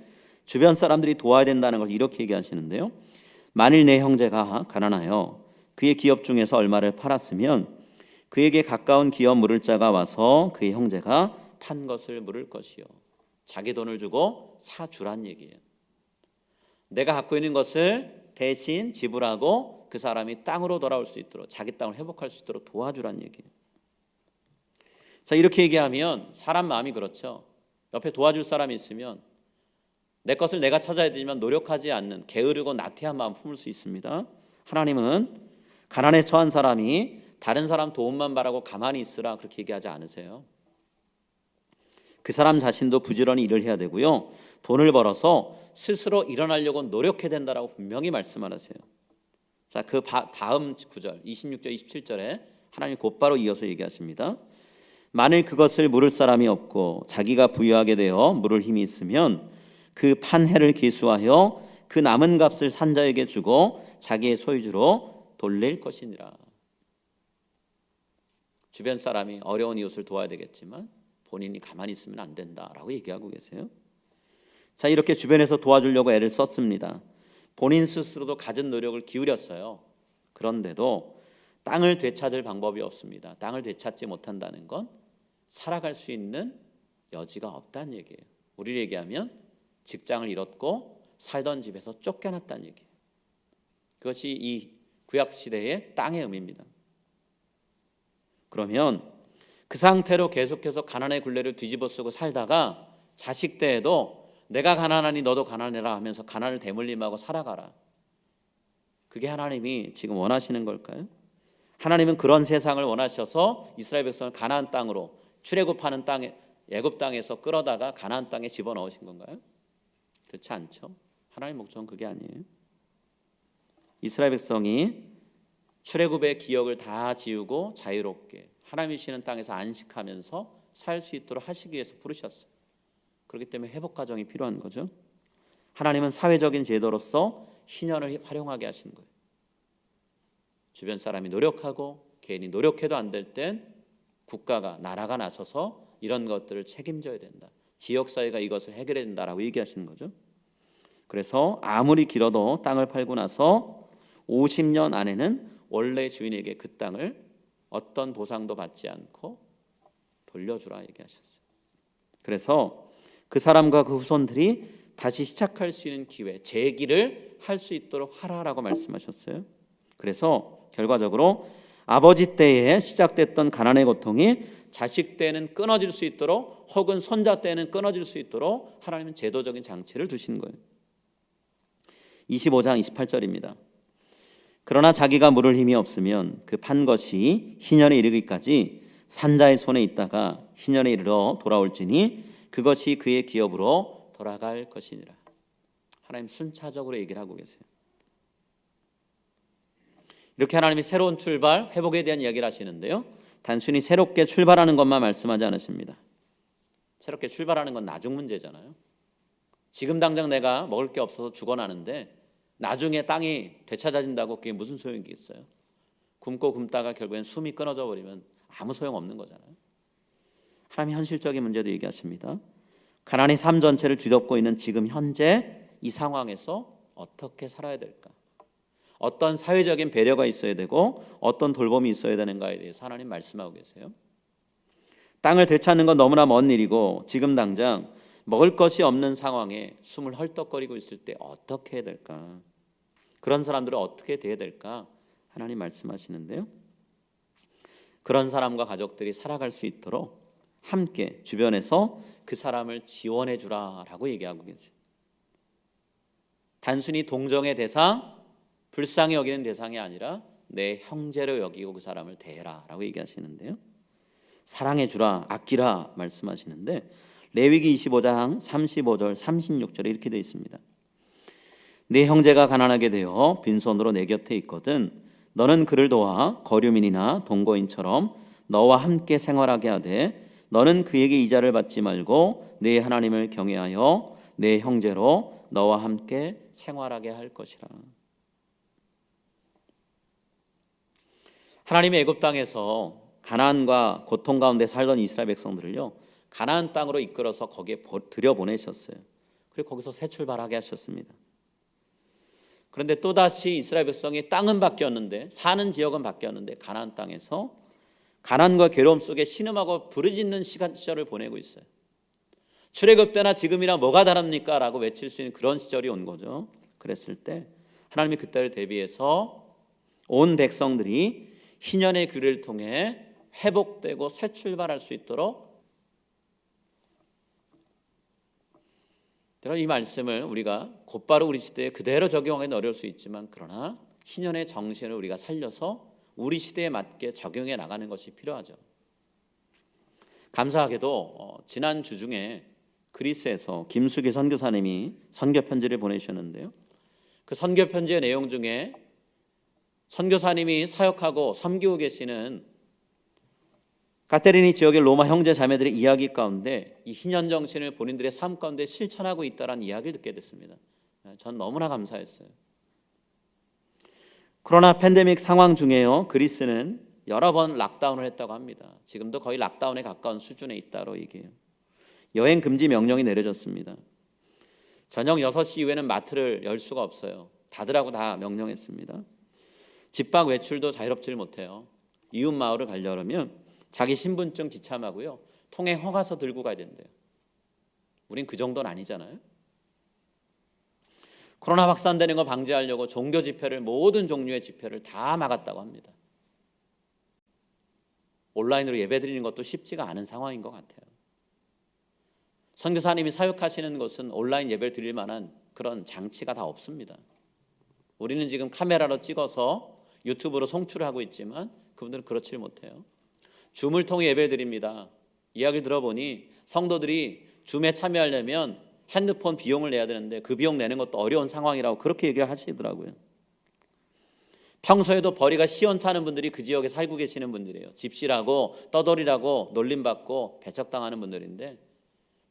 주변 사람들이 도와야 된다는 것을 이렇게 얘기하시는데요. 만일 내 형제가 가난하여 그의 기업 중에서 얼마를 팔았으면 그에게 가까운 기업 물을 자가 와서 그의 형제가 판 것을 물을 것이요. 자기 돈을 주고 사주란 얘기예요. 내가 갖고 있는 것을 대신 지불하고 그 사람이 땅으로 돌아올 수 있도록, 자기 땅을 회복할 수 있도록 도와주란 얘기예요. 자, 이렇게 얘기하면 사람 마음이 그렇죠. 옆에 도와줄 사람이 있으면 내 것을 내가 찾아야 되지만 노력하지 않는 게으르고 나태한 마음 품을 수 있습니다. 하나님은 가난에 처한 사람이 다른 사람 도움만 바라고 가만히 있으라 그렇게 얘기하지 않으세요. 그 사람 자신도 부지런히 일을 해야 되고요. 돈을 벌어서 스스로 일어나려고 노력해야 된다라고 분명히 말씀하세요. 자, 그 다음 구절 26절 27절에 하나님 곧바로 이어서 얘기하십니다. 만일 그것을 물을 사람이 없고 자기가 부유하게 되어 물을 힘이 있으면 그 판 해를 계수하여 그 남은 값을 산자에게 주고 자기의 소유주로 돌릴 것이니라. 주변 사람이 어려운 이웃을 도와야 되겠지만 본인이 가만히 있으면 안 된다라고 얘기하고 계세요. 자, 이렇게 주변에서 도와주려고 애를 썼습니다. 본인 스스로도 갖은 노력을 기울였어요. 그런데도 땅을 되찾을 방법이 없습니다. 땅을 되찾지 못한다는 건 살아갈 수 있는 여지가 없다는 얘기예요. 우리를 얘기하면 직장을 잃었고 살던 집에서 쫓겨났다는 얘기예요. 그것이 이 구약시대의 땅의 의미입니다. 그러면 그 상태로 계속해서 가난의 굴레를 뒤집어 쓰고 살다가 자식 때에도 내가 가난하니 너도 가난해라 하면서 가난을 대물림하고 살아가라. 그게 하나님이 지금 원하시는 걸까요? 하나님은 그런 세상을 원하셔서 이스라엘 백성을 가나안 땅으로 출애굽하는 땅에 애굽 땅에서 끌어다가 가나안 땅에 집어넣으신 건가요? 그렇지 않죠. 하나님의 목적은 그게 아니에요. 이스라엘 백성이 출애굽의 기억을 다 지우고 자유롭게 하나님이 주시는 땅에서 안식하면서 살 수 있도록 하시기 위해서 부르셨어요. 그렇기 때문에 회복 과정이 필요한 거죠. 하나님은 사회적인 제도로서 희년을 활용하게 하신 거예요. 주변 사람이 노력하고 개인이 노력해도 안 될 땐 국가가 나라가 나서서 이런 것들을 책임져야 된다. 지역사회가 이것을 해결해야 된다라고 얘기하시는 거죠. 그래서 아무리 길어도 땅을 팔고 나서 50년 안에는 원래 주인에게 그 땅을 어떤 보상도 받지 않고 돌려주라 얘기하셨어요. 그래서 그 사람과 그 후손들이 다시 시작할 수 있는 기회, 재기를 할 수 있도록 하라라고 말씀하셨어요. 그래서 결과적으로 아버지 때에 시작됐던 가난의 고통이 자식 때는 끊어질 수 있도록 혹은 손자 때는 끊어질 수 있도록 하나님은 제도적인 장치를 두신 거예요. 25장 28절입니다. 그러나 자기가 물을 힘이 없으면 그 판 것이 희년에 이르기까지 산자의 손에 있다가 희년에 이르러 돌아올지니 그것이 그의 기업으로 돌아갈 것이니라. 하나님 순차적으로 얘기를 하고 계세요. 이렇게 하나님이 새로운 출발, 회복에 대한 이야기를 하시는데요. 단순히 새롭게 출발하는 것만 말씀하지 않으십니다. 새롭게 출발하는 건 나중 문제잖아요. 지금 당장 내가 먹을 게 없어서 죽어나는데 나중에 땅이 되찾아진다고 그게 무슨 소용이겠어요? 굶고 굶다가 결국엔 숨이 끊어져 버리면 아무 소용없는 거잖아요. 하나님이 현실적인 문제도 얘기하십니다. 가난의 삶 전체를 뒤덮고 있는 지금 현재 이 상황에서 어떻게 살아야 될까? 어떤 사회적인 배려가 있어야 되고 어떤 돌봄이 있어야 되는가에 대해서 하나님 말씀하고 계세요. 땅을 되찾는 건 너무나 먼 일이고 지금 당장 먹을 것이 없는 상황에 숨을 헐떡거리고 있을 때 어떻게 해야 될까? 그런 사람들은 어떻게 돼야 될까? 하나님 말씀하시는데요. 그런 사람과 가족들이 살아갈 수 있도록 함께 주변에서 그 사람을 지원해 주라라고 얘기하고 계세요. 단순히 동정의 대상, 불쌍히 여기는 대상이 아니라 내 형제로 여기고 그 사람을 대해라라고 얘기하시는데요. 사랑해 주라, 아끼라 말씀하시는데 레위기 25장 35절 36절에 이렇게 되어 있습니다. 네 형제가 가난하게 되어 빈손으로 내 곁에 있거든 너는 그를 도와 거류민이나 동거인처럼 너와 함께 생활하게 하되 너는 그에게 이자를 받지 말고 내 하나님을 경외하여 내 형제로 너와 함께 생활하게 할 것이라. 하나님의 애굽 땅에서 가나안과 고통 가운데 살던 이스라엘 백성들을요, 가나안 땅으로 이끌어서 거기에 들여보내셨어요. 그리고 거기서 새 출발하게 하셨습니다. 그런데 또다시 이스라엘 백성의 땅은 바뀌었는데, 사는 지역은 바뀌었는데, 가나안 땅에서 가난과 괴로움 속에 신음하고 부르짖는 시절을 보내고 있어요. 출애굽 때나 지금이랑 뭐가 다릅니까? 라고 외칠 수 있는 그런 시절이 온 거죠. 그랬을 때 하나님이 그때를 대비해서 온 백성들이 희년의 규례를 통해 회복되고 새 출발할 수 있도록, 이 말씀을 우리가 곧바로 우리 시대에 그대로 적용하기는 어려울 수 있지만, 그러나 희년의 정신을 우리가 살려서 우리 시대에 맞게 적용해 나가는 것이 필요하죠. 감사하게도 지난 주 중에 그리스에서 김수기 선교사님이 선교 편지를 보내주셨는데요, 그 선교 편지의 내용 중에 선교사님이 사역하고 섬기고 계시는 가테리니 지역의 로마 형제 자매들의 이야기 가운데 이 희년 정신을 본인들의 삶 가운데 실천하고 있다는 이야기를 듣게 됐습니다. 전 너무나 감사했어요. 코로나 팬데믹 상황 중에요, 그리스는 여러 번 락다운을 했다고 합니다. 지금도 거의 락다운에 가까운 수준에 있다고 얘기해요. 여행 금지 명령이 내려졌습니다. 저녁 6시 이후에는 마트를 열 수가 없어요. 닫으라고 다 명령했습니다. 집 밖 외출도 자유롭지를 못해요. 이웃 마을을 가려면 자기 신분증 지참하고요, 통행 허가서 들고 가야 된대요. 우린 그 정도는 아니잖아요. 코로나 확산되는 거 방지하려고 종교 집회를, 모든 종류의 집회를 다 막았다고 합니다. 온라인으로 예배드리는 것도 쉽지가 않은 상황인 것 같아요. 선교사님이 사역하시는 곳은 온라인 예배를 드릴 만한 그런 장치가 다 없습니다. 우리는 지금 카메라로 찍어서 유튜브로 송출을 하고 있지만 그분들은 그렇지 못해요. 줌을 통해 예배를 드립니다. 이야기 들어보니 성도들이 줌에 참여하려면 핸드폰 비용을 내야 되는데 그 비용 내는 것도 어려운 상황이라고 그렇게 얘기를 하시더라고요. 평소에도 벌이가 시원찮은 분들이 그 지역에 살고 계시는 분들이에요. 집시라고 떠돌이라고 놀림받고 배척당하는 분들인데,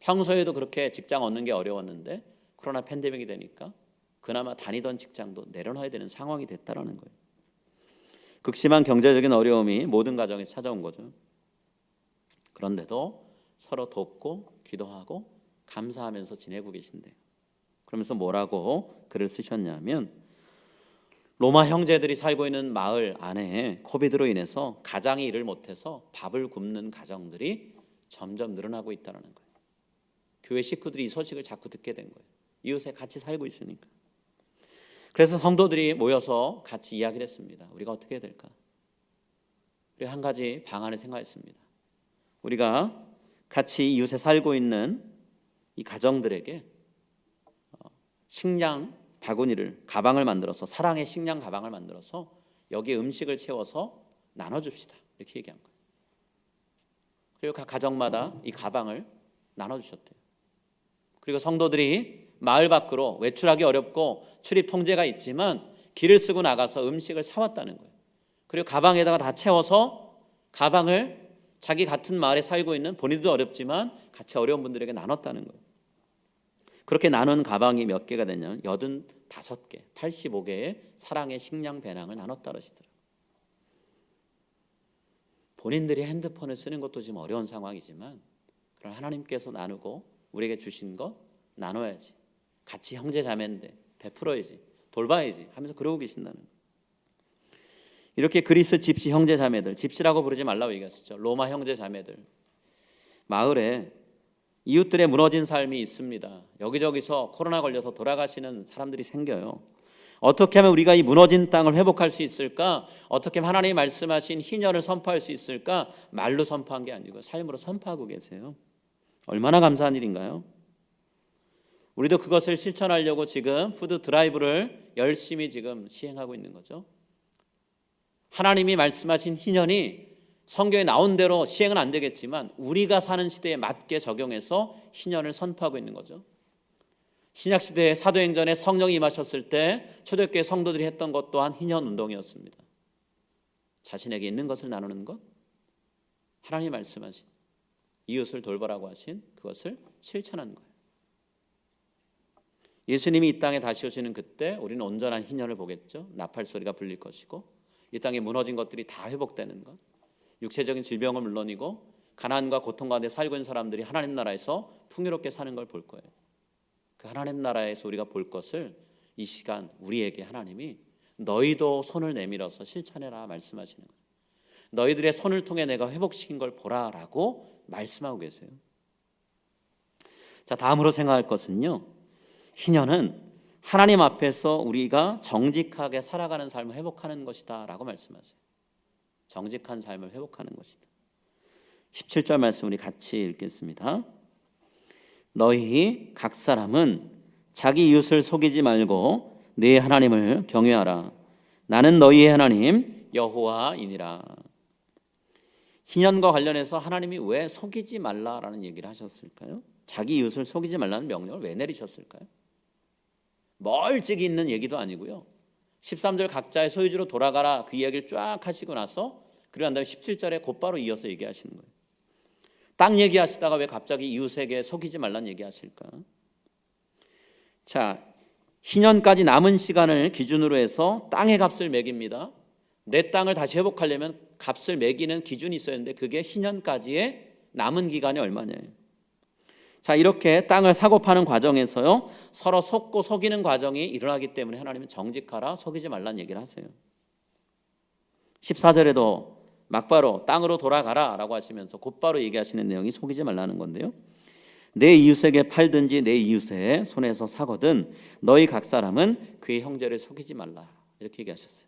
평소에도 그렇게 직장 얻는 게 어려웠는데 코로나 팬데믹이 되니까 그나마 다니던 직장도 내려놔야 되는 상황이 됐다라는 거예요. 극심한 경제적인 어려움이 모든 가정에 찾아온 거죠. 그런데도 서로 돕고 기도하고 감사하면서 지내고 계신대요. 그러면서 뭐라고 글을 쓰셨냐면, 로마 형제들이 살고 있는 마을 안에 코비드로 인해서 가장이 일을 못해서 밥을 굶는 가정들이 점점 늘어나고 있다는 거예요. 교회 식구들이 이 소식을 자꾸 듣게 된 거예요. 이웃에 같이 살고 있으니까. 그래서 성도들이 모여서 같이 이야기를 했습니다. 우리가 어떻게 해야 될까? 우리가 한 가지 방안을 생각했습니다. 우리가 같이 이웃에 살고 있는 이 가정들에게 식량 바구니를, 가방을 만들어서, 사랑의 식량 가방을 만들어서 여기에 음식을 채워서 나눠줍시다, 이렇게 얘기한 거예요. 그리고 각 가정마다 이 가방을 나눠주셨대요. 그리고 성도들이 마을 밖으로 외출하기 어렵고 출입 통제가 있지만 길을 쓰고 나가서 음식을 사왔다는 거예요. 그리고 가방에다가 다 채워서 가방을 자기 같은 마을에 살고 있는, 본인도 어렵지만 같이 어려운 분들에게 나눴다는 거예요. 그렇게 나눈 가방이 몇 개가 되냐면 85개, 85개의 사랑의 식량 배낭을 나눴다 그러시더라고요. 본인들이 핸드폰을 쓰는 것도 지금 어려운 상황이지만, 그런 하나님께서 나누고 우리에게 주신 것 나눠야지, 같이 형제 자매인데 베풀어야지, 돌봐야지 하면서 그러고 계신다는 거예요. 이렇게 그리스 집시 형제 자매들, 집시라고 부르지 말라고 얘기했었죠. 로마 형제 자매들, 마을에 이웃들의 무너진 삶이 있습니다. 여기저기서 코로나 걸려서 돌아가시는 사람들이 생겨요. 어떻게 하면 우리가 이 무너진 땅을 회복할 수 있을까? 어떻게 하면 하나님이 말씀하신 희년을 선포할 수 있을까? 말로 선포한 게 아니고 삶으로 선포하고 계세요. 얼마나 감사한 일인가요? 우리도 그것을 실천하려고 지금 푸드 드라이브를 열심히 지금 시행하고 있는 거죠. 하나님이 말씀하신 희년이 성경에 나온 대로 시행은 안 되겠지만 우리가 사는 시대에 맞게 적용해서 희년을 선포하고 있는 거죠. 신약시대의 사도행전에 성령이 임하셨을 때 초대교회 성도들이 했던 것 또한 희년 운동이었습니다. 자신에게 있는 것을 나누는 것, 하나님이 말씀하신 이웃을 돌보라고 하신 그것을 실천하는 거예요. 예수님이 이 땅에 다시 오시는 그때 우리는 온전한 희년을 보겠죠. 나팔 소리가 불릴 것이고 이 땅에 무너진 것들이 다 회복되는 것, 육체적인 질병은 물론이고 가난과 고통 가운데 살고 있는 사람들이 하나님 나라에서 풍요롭게 사는 걸 볼 거예요. 그 하나님 나라에서 우리가 볼 것을 이 시간 우리에게 하나님이 너희도 손을 내밀어서 실천해라 말씀하시는 거예요. 너희들의 손을 통해 내가 회복시킨 걸 보라라고 말씀하고 계세요. 자, 다음으로 생각할 것은요, 희년은 하나님 앞에서 우리가 정직하게 살아가는 삶을 회복하는 것이다 라고 말씀하세요. 정직한 삶을 회복하는 것이다. 17절 말씀 우리 같이 읽겠습니다. 너희 각 사람은 자기 이웃을 속이지 말고 네 하나님을 경외하라. 나는 너희의 하나님 여호와이니라. 희년과 관련해서 하나님이 왜 속이지 말라라는 얘기를 하셨을까요? 자기 이웃을 속이지 말라는 명령을 왜 내리셨을까요? 멀찍이 있는 얘기도 아니고요. 13절 각자의 소유지로 돌아가라 그 이야기를 쫙 하시고 나서 그리고 난 다음에 17절에 곧바로 이어서 얘기하시는 거예요. 땅 얘기하시다가 왜 갑자기 이웃에게 속이지 말라는 얘기하실까? 자, 희년까지 남은 시간을 기준으로 해서 땅의 값을 매깁니다. 내 땅을 다시 회복하려면 값을 매기는 기준이 있어야 하는데 그게 희년까지의 남은 기간이 얼마냐예요. 자, 이렇게 땅을 사고 파는 과정에서요, 서로 속고 속이는 과정이 일어나기 때문에 하나님은 정직하라, 속이지 말라는 얘기를 하세요. 14절에도 막바로 땅으로 돌아가라 라고 하시면서 곧바로 얘기하시는 내용이 속이지 말라는 건데요, 내 이웃에게 팔든지 내 이웃의 손에서 사거든 너희 각 사람은 그의 형제를 속이지 말라 이렇게 얘기하셨어요.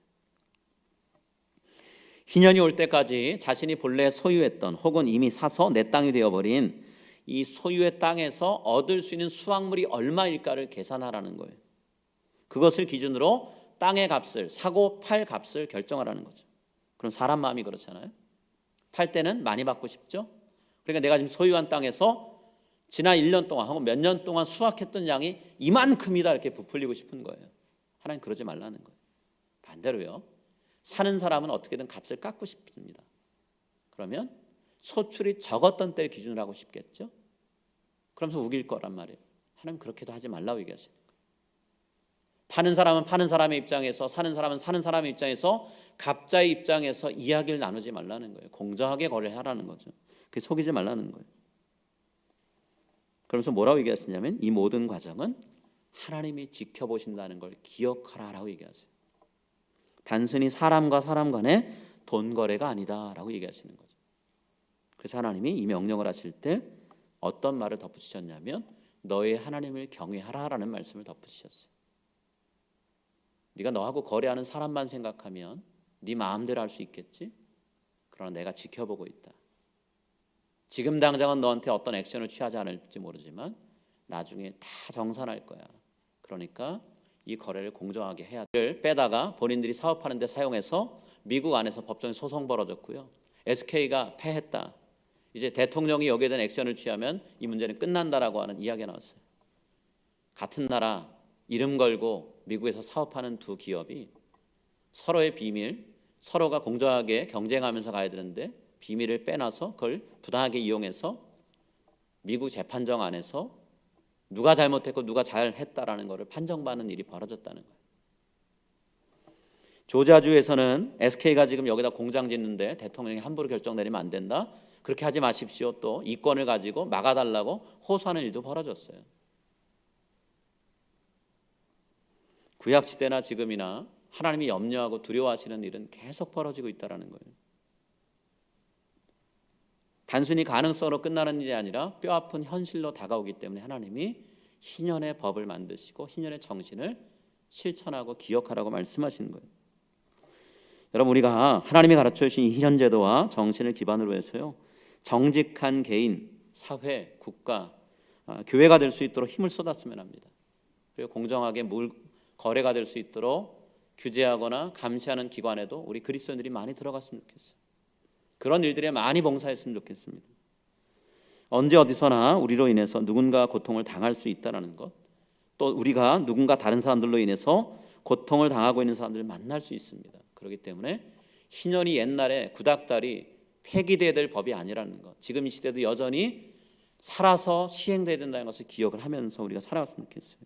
희년이 올 때까지 자신이 본래 소유했던 혹은 이미 사서 내 땅이 되어버린 이 소유의 땅에서 얻을 수 있는 수확물이 얼마일까를 계산하라는 거예요. 그것을 기준으로 땅의 값을, 사고 팔 값을 결정하라는 거죠. 그럼 사람 마음이 그렇잖아요. 팔 때는 많이 받고 싶죠. 그러니까 내가 지금 소유한 땅에서 지난 1년 동안 혹은 몇 년 동안 수확했던 양이 이만큼이다 이렇게 부풀리고 싶은 거예요. 하나님 그러지 말라는 거예요. 반대로요, 사는 사람은 어떻게든 값을 깎고 싶습니다. 그러면 소출이 적었던 때를 기준으로 하고 싶겠죠. 그러면서 우길 거란 말이에요. 하나님 그렇게도 하지 말라고 얘기하시는 거예요. 파는 사람은 파는 사람의 입장에서, 사는 사람은 사는 사람의 입장에서, 갑자의 입장에서 이야기를 나누지 말라는 거예요. 공정하게 거래를 하라는 거죠. 그게 속이지 말라는 거예요. 그러면서 뭐라고 얘기하시냐면 이 모든 과정은 하나님이 지켜보신다는 걸 기억하라라고 얘기하세요. 단순히 사람과 사람 간의 돈 거래가 아니다라고 얘기하시는 거죠. 그래서 하나님이 이 명령을 하실 때 어떤 말을 덧붙이셨냐면 너의 하나님을 경외하라라는 말씀을 덧붙이셨어요. 네가 너하고 거래하는 사람만 생각하면 네 마음대로 할 수 있겠지? 그러나 내가 지켜보고 있다. 지금 당장은 너한테 어떤 액션을 취하지 않을지 모르지만 나중에 다 정산할 거야. 그러니까 이 거래를 공정하게 해야 돼. 빼다가 본인들이 사업하는 데 사용해서 미국 안에서 법정에 소송 벌어졌고요. SK가 패했다. 이제 대통령이 여기에 대한 액션을 취하면 이 문제는 끝난다라고 하는 이야기가 나왔어요. 같은 나라 이름 걸고 미국에서 사업하는 두 기업이 서로의 비밀, 서로가 공정하게 경쟁하면서 가야 되는데 비밀을 빼놔서 그걸 부당하게 이용해서 미국 재판정 안에서 누가 잘못했고 누가 잘했다라는 것을 판정받는 일이 벌어졌다는 거예요. 조지아주에서는 SK가 지금 여기다 공장 짓는데 대통령이 함부로 결정 내리면 안 된다. 그렇게 하지 마십시오. 또 이권을 가지고 막아달라고 호소하는 일도 벌어졌어요. 구약시대나 지금이나 하나님이 염려하고 두려워하시는 일은 계속 벌어지고 있다는 거예요. 단순히 가능성으로 끝나는 일이 아니라 뼈아픈 현실로 다가오기 때문에 하나님이 희년의 법을 만드시고 희년의 정신을 실천하고 기억하라고 말씀하시는 거예요. 여러분, 우리가 하나님이 가르쳐 주신 이 희년제도와 정신을 기반으로 해서요, 정직한 개인, 사회, 국가, 교회가 될 수 있도록 힘을 쏟았으면 합니다. 그리고 공정하게 거래가 될 수 있도록 규제하거나 감시하는 기관에도 우리 그리스도인들이 많이 들어갔으면 좋겠어요. 그런 일들에 많이 봉사했으면 좋겠습니다. 언제 어디서나 우리로 인해서 누군가 고통을 당할 수 있다는 것, 또 우리가 누군가 다른 사람들로 인해서 고통을 당하고 있는 사람들을 만날 수 있습니다. 그렇기 때문에 희년이 옛날에 구닥다리 폐기돼야 될 법이 아니라는 것, 지금 이 시대도 여전히 살아서 시행돼야 된다는 것을 기억을 하면서 우리가 살아갔으면 좋겠어요.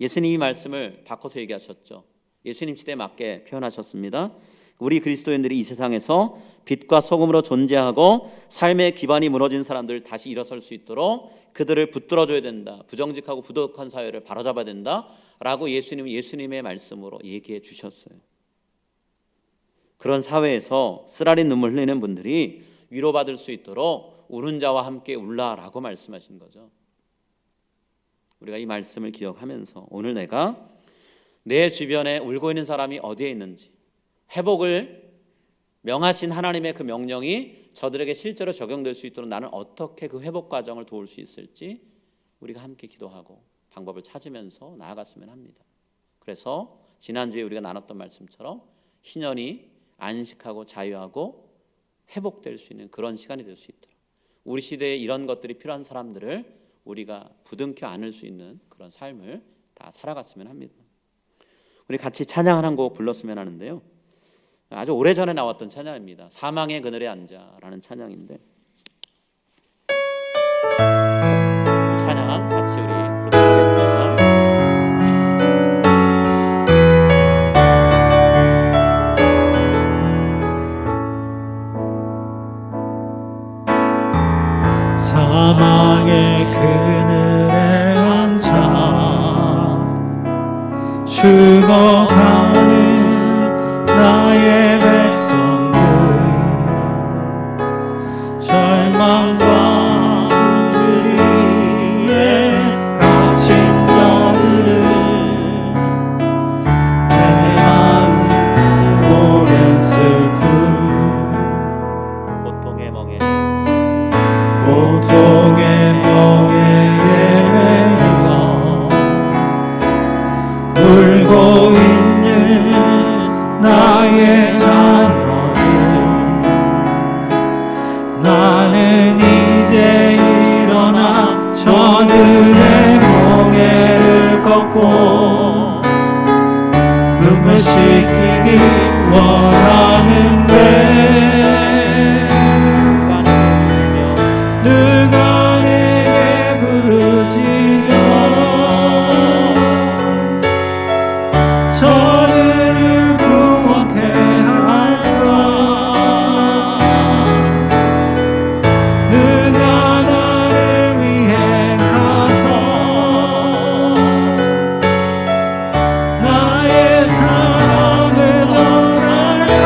예수님이 말씀을 바꿔서 얘기하셨죠. 예수님 시대에 맞게 표현하셨습니다. 우리 그리스도인들이 이 세상에서 빛과 소금으로 존재하고 삶의 기반이 무너진 사람들을 다시 일어설 수 있도록 그들을 붙들어줘야 된다. 부정직하고 부도덕한 사회를 바로잡아야 된다 라고 예수님은 예수님의 말씀으로 얘기해 주셨어요. 그런 사회에서 쓰라린 눈물 흘리는 분들이 위로받을 수 있도록 우는 자와 함께 울라라고 말씀하신 거죠. 우리가 이 말씀을 기억하면서 오늘 내가 내 주변에 울고 있는 사람이 어디에 있는지, 회복을 명하신 하나님의 그 명령이 저들에게 실제로 적용될 수 있도록 나는 어떻게 그 회복 과정을 도울 수 있을지 우리가 함께 기도하고 방법을 찾으면서 나아갔으면 합니다. 그래서 지난주에 우리가 나눴던 말씀처럼 희년이 안식하고 자유하고 회복될 수 있는 그런 시간이 될 수 있도록 우리 시대에 이런 것들이 필요한 사람들을 우리가 부둥켜 안을 수 있는 그런 삶을 다 살아갔으면 합니다. 우리 같이 찬양 한 곡 불렀으면 하는데요. 아주 오래전에 나왔던 찬양입니다. 사망의 그늘에 앉아라는 찬양인데 찬양 같이 우리 부르도록 하겠습니다. 사망의 그늘에 앉아 죽어가는 나의 백성들 절망과 꿈들에 갇힌 자들을 내 마음에 오랜 슬픔 고통의 멍에 울고 있는 나의 자녀들 나는 이제 일어나 저들의 멍에를 꺾고 눈물 씻기기 원하는데 누가 내게 부르짖어 저들을 구원케 할까 누가 나를 위해 가서 나의 사랑을 전할까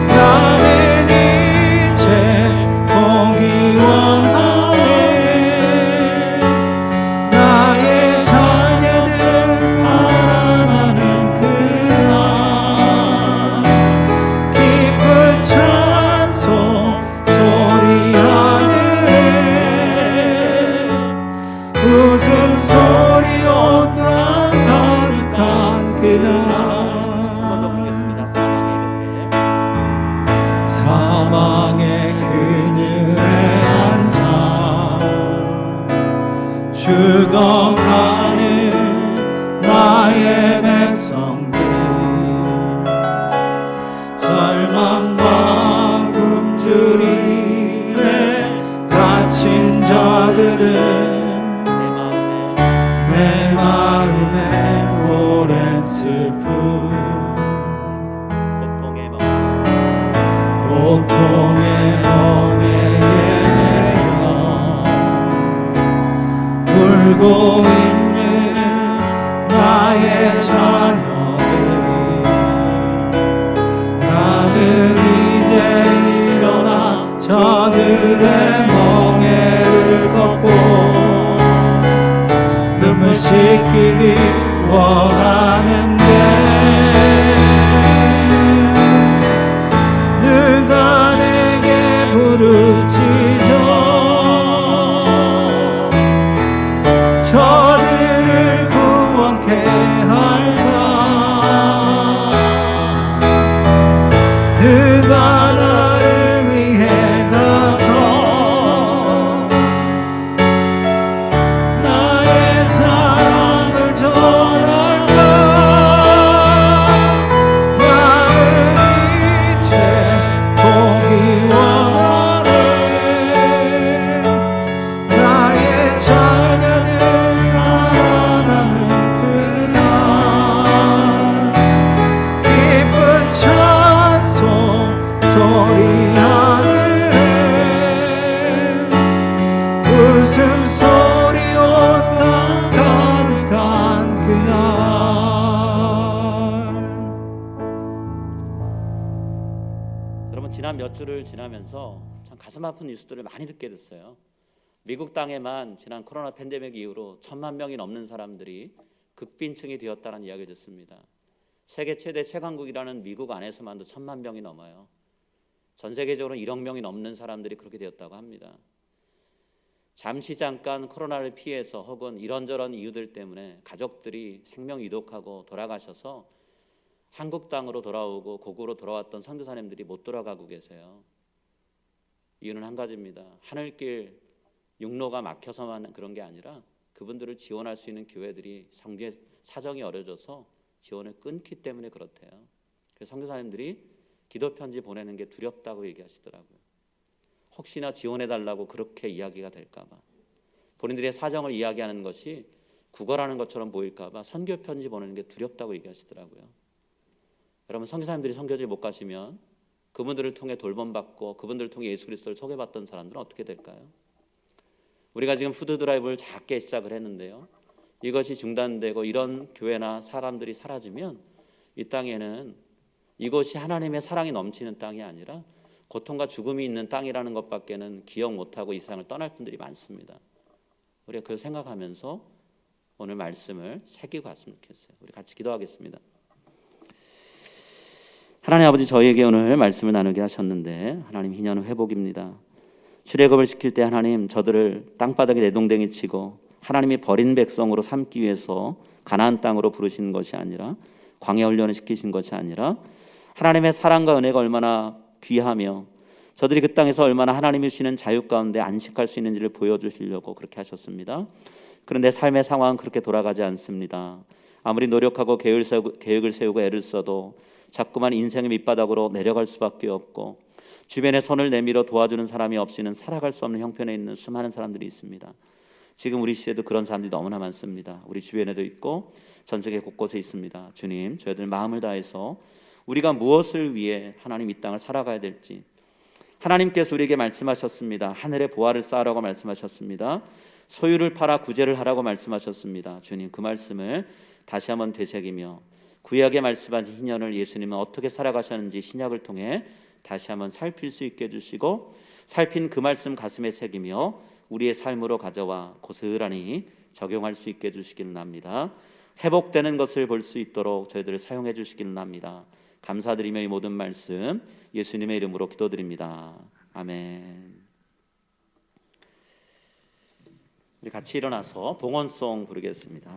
나는 이제 보기 원하네 나의 자녀들 살아나는 그날 기쁜 찬송 소리 하늘에 웃음소리 온 땅 가득한 그날 한번 더 부르겠습니다. 사망의 그늘에 앉아 죽어가는 나의 백성들 절망과 굶주림에 갇힌 자들은 내 마음에 오랜 슬픔 고통의 멍에 매여 울고 있는 나의 자녀들 나는 이제 일어나 저들의 멍에를 걷고 눈물 씻기기 원하는데 누가 내게 부르짖어 저들을 구원케 할까 누가 나를 위해 가서 나의 사랑을 전할까 지난 몇 주를 지나면서 참 가슴 아픈 뉴스들을 많이 듣게 됐어요. 미국 땅에만 지난 코로나 팬데믹 이후로 1,000만 명이 넘는 사람들이 극빈층이 되었다는 이야기를 듣습니다. 세계 최대 최강국이라는 미국 안에서만도 1,000만 명이 넘어요. 전 세계적으로 1억 명이 넘는 사람들이 그렇게 되었다고 합니다. 잠깐 코로나를 피해서 혹은 이런저런 이유들 때문에 가족들이 생명 위독하고 돌아가셔서 한국 땅으로 돌아오고 고국으로 돌아왔던 선교사님들이 못 돌아가고 계세요. 이유는 한 가지입니다. 하늘길 육로가 막혀서만 그런 게 아니라 그분들을 지원할 수 있는 교회들이 성계 사정이 어려져서 지원을 끊기 때문에 그렇대요. 그래서 선교사님들이 기도 편지 보내는 게 두렵다고 얘기하시더라고요. 혹시나 지원해달라고 그렇게 이야기가 될까봐, 본인들의 사정을 이야기하는 것이 구걸하는 것처럼 보일까봐 선교 편지 보내는 게 두렵다고 얘기하시더라고요. 여러분, 선교사님들이 선교지에 못 가시면 그분들을 통해 돌봄받고 그분들을 통해 예수 그리스도를 소개받던 사람들은 어떻게 될까요? 우리가 지금 푸드 드라이브를 작게 시작을 했는데요, 이것이 중단되고 이런 교회나 사람들이 사라지면 이 땅에는 이곳이 하나님의 사랑이 넘치는 땅이 아니라 고통과 죽음이 있는 땅이라는 것밖에는 기억 못하고 이 세상을 떠날 분들이 많습니다. 우리가 그걸 생각하면서 오늘 말씀을 새기고 갔으면 좋겠어요. 우리 같이 기도하겠습니다. 하나님 아버지, 저희에게 오늘 말씀을 나누게 하셨는데 하나님, 희년은 회복입니다. 출애굽을 시킬 때 하나님, 저들을 땅바닥에 내동댕이 치고 하나님이 버린 백성으로 삼기 위해서 가나안 땅으로 부르신 것이 아니라, 광야 훈련을 시키신 것이 아니라 하나님의 사랑과 은혜가 얼마나 귀하며 저들이 그 땅에서 얼마나 하나님이 주시는 자유 가운데 안식할 수 있는지를 보여주시려고 그렇게 하셨습니다. 그런데 삶의 상황은 그렇게 돌아가지 않습니다. 아무리 노력하고 계획을 세우고 애를 써도 자꾸만 인생의 밑바닥으로 내려갈 수밖에 없고, 주변에 손을 내밀어 도와주는 사람이 없이는 살아갈 수 없는 형편에 있는 수많은 사람들이 있습니다. 지금 우리 시대도 그런 사람들이 너무나 많습니다. 우리 주변에도 있고 전 세계 곳곳에 있습니다. 주님, 저희들 마음을 다해서 우리가 무엇을 위해 하나님 이 땅을 살아가야 될지, 하나님께서 우리에게 말씀하셨습니다. 하늘의 보화를 쌓으라고 말씀하셨습니다. 소유를 팔아 구제를 하라고 말씀하셨습니다. 주님, 그 말씀을 다시 한번 되새기며 구약에 말씀하신 희년을 예수님은 어떻게 살아가셨는지 신약을 통해 다시 한번 살필 수 있게 해주시고, 살핀 그 말씀 가슴에 새기며 우리의 삶으로 가져와 고스란히 적용할 수 있게 해주시기를 합니다. 회복되는 것을 볼 수 있도록 저희들을 사용해 주시기를 합니다. 감사드리며 이 모든 말씀 예수님의 이름으로 기도드립니다. 아멘. 우리 같이 일어나서 봉헌송 부르겠습니다.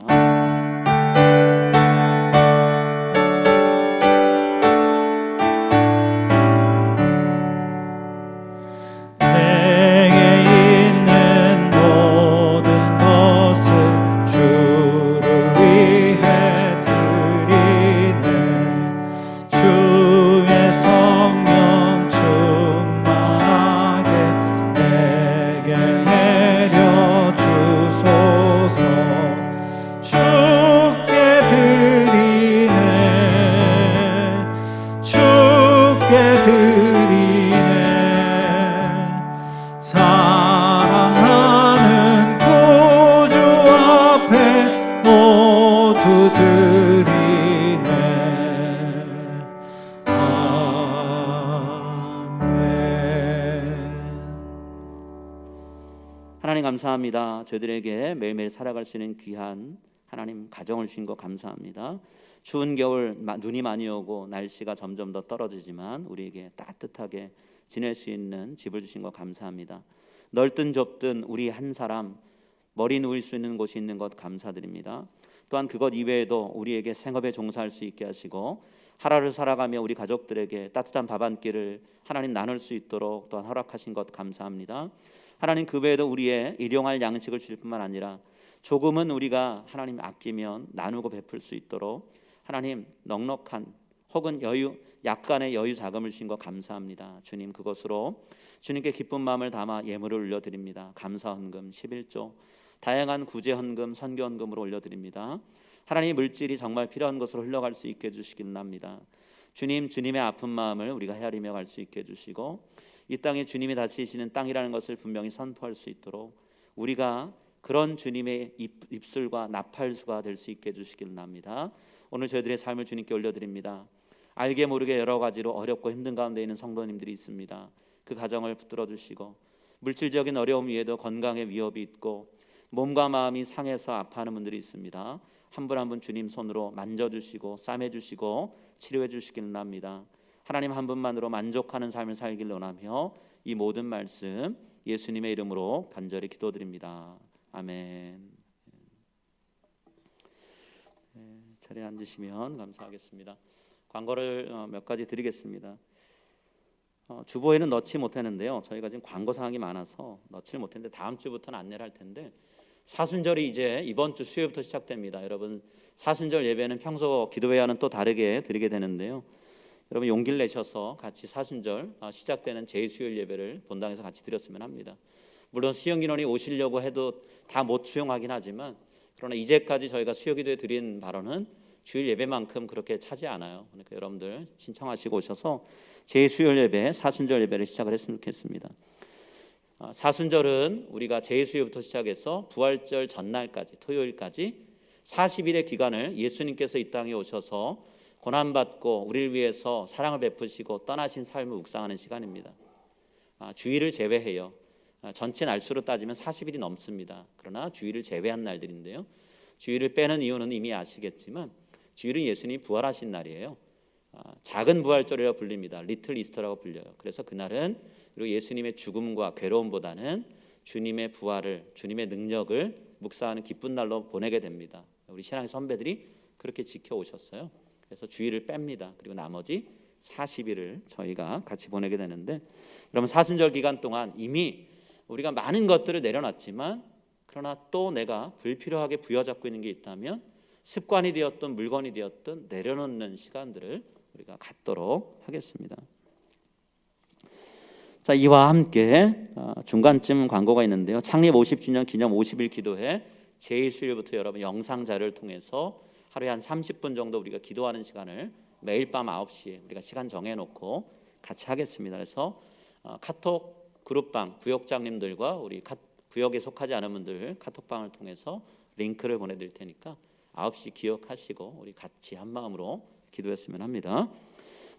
하나님 감사합니다. 저희들에게 매일매일 살아갈 수 있는 귀한 하나님 가정을 주신 것 감사합니다. 추운 겨울 눈이 많이 오고 날씨가 점점 더 떨어지지만 우리에게 따뜻하게 지낼 수 있는 집을 주신 것 감사합니다. 넓든 좁든 우리 한 사람 머리 누울 수 있는 곳이 있는 것 감사드립니다. 또한 그것 이외에도 우리에게 생업에 종사할 수 있게 하시고 하루를 살아가며 우리 가족들에게 따뜻한 밥 한 끼를 하나님 나눌 수 있도록 또한 허락하신 것 감사합니다. 하나님, 그 외에도 우리의 일용할 양식을 주실 뿐만 아니라 조금은 우리가 하나님 아끼면 나누고 베풀 수 있도록 하나님 넉넉한 혹은 약간의 여유 자금을 주신 것 감사합니다. 주님, 그것으로 주님께 기쁜 마음을 담아 예물을 올려드립니다. 감사 헌금 11조, 다양한 구제 헌금, 선교 헌금으로 올려드립니다. 하나님, 물질이 정말 필요한 것으로 흘러갈 수 있게 해주시기를 합니다. 주님, 주님의 아픈 마음을 우리가 헤아리며 갈 수 있게 해주시고, 이 땅에 주님이 다스리시는 땅이라는 것을 분명히 선포할 수 있도록 우리가 그런 주님의 입술과 나팔수가 될 수 있게 해주시기를 합니다. 오늘 저희들의 삶을 주님께 올려드립니다. 알게 모르게 여러 가지로 어렵고 힘든 가운데 있는 성도님들이 있습니다. 그 가정을 붙들어 주시고, 물질적인 어려움 위에도 건강의 위협이 있고 몸과 마음이 상해서 아파하는 분들이 있습니다. 한 분 한 분 주님 손으로 만져주시고 싸매주시고 치료해 주시기를 원합니다. 하나님 한 분만으로 만족하는 삶을 살기를 원하며 이 모든 말씀 예수님의 이름으로 간절히 기도드립니다. 아멘. 자리에 앉으시면 감사하겠습니다. 광고를 몇 가지 드리겠습니다. 주보에는 넣지 못했는데요. 저희가 지금 광고 사항이 많아서 넣지 못했는데 다음 주부터는 안내를 할 텐데, 사순절이 이제 이번 주 수요일부터 시작됩니다. 여러분, 사순절 예배는 평소 기도회와는 또 다르게 드리게 되는데요. 여러분 용기를 내셔서 같이 사순절 시작되는 제2수요일 예배를 본당에서 같이 드렸으면 합니다. 물론 수영인원이 오시려고 해도 다 못 수용하긴 하지만, 그러나 이제까지 저희가 수요기도에 드린 발언은 주일 예배만큼 그렇게 차지 않아요. 그러니까 여러분들 신청하시고 오셔서 제2수요일 예배, 사순절 예배를 시작을 했으면 좋겠습니다. 사순절은 우리가 제2수요일부터 시작해서 부활절 전날까지, 토요일까지 40일의 기간을 예수님께서 이 땅에 오셔서 고난받고 우리를 위해서 사랑을 베푸시고 떠나신 삶을 묵상하는 시간입니다. 주일을 제외해요. 전체 날수로 따지면 40일이 넘습니다. 그러나 주일을 제외한 날들인데요, 주일을 빼는 이유는 이미 아시겠지만 주일은 예수님이 부활하신 날이에요. 작은 부활절이라고 불립니다. 리틀 이스터라고 불려요. 그래서 그날은 그리고 예수님의 죽음과 괴로움보다는 주님의 부활을, 주님의 능력을 묵상하는 기쁜 날로 보내게 됩니다. 우리 신앙의 선배들이 그렇게 지켜오셨어요. 그래서 주일을 뺍니다. 그리고 나머지 40일을 저희가 같이 보내게 되는데, 여러분 사순절 기간 동안 이미 우리가 많은 것들을 내려놨지만, 그러나 또 내가 불필요하게 부여잡고 있는 게 있다면 습관이 되었든 물건이 되었든 내려놓는 시간들을 우리가 갖도록 하겠습니다. 자, 이와 함께 중간쯤 광고가 있는데요. 창립 50주년 기념 50일 기도회 제1수요일부터 여러분 영상 자료를 통해서 하루에 한 30분 정도 우리가 기도하는 시간을 매일 밤 9시에 우리가 시간 정해놓고 같이 하겠습니다. 그래서 카톡 그룹방 구역장님들과 우리 구역에 속하지 않은 분들 카톡방을 통해서 링크를 보내드릴 테니까 9시 기억하시고 우리 같이 한 마음으로 기도했으면 합니다.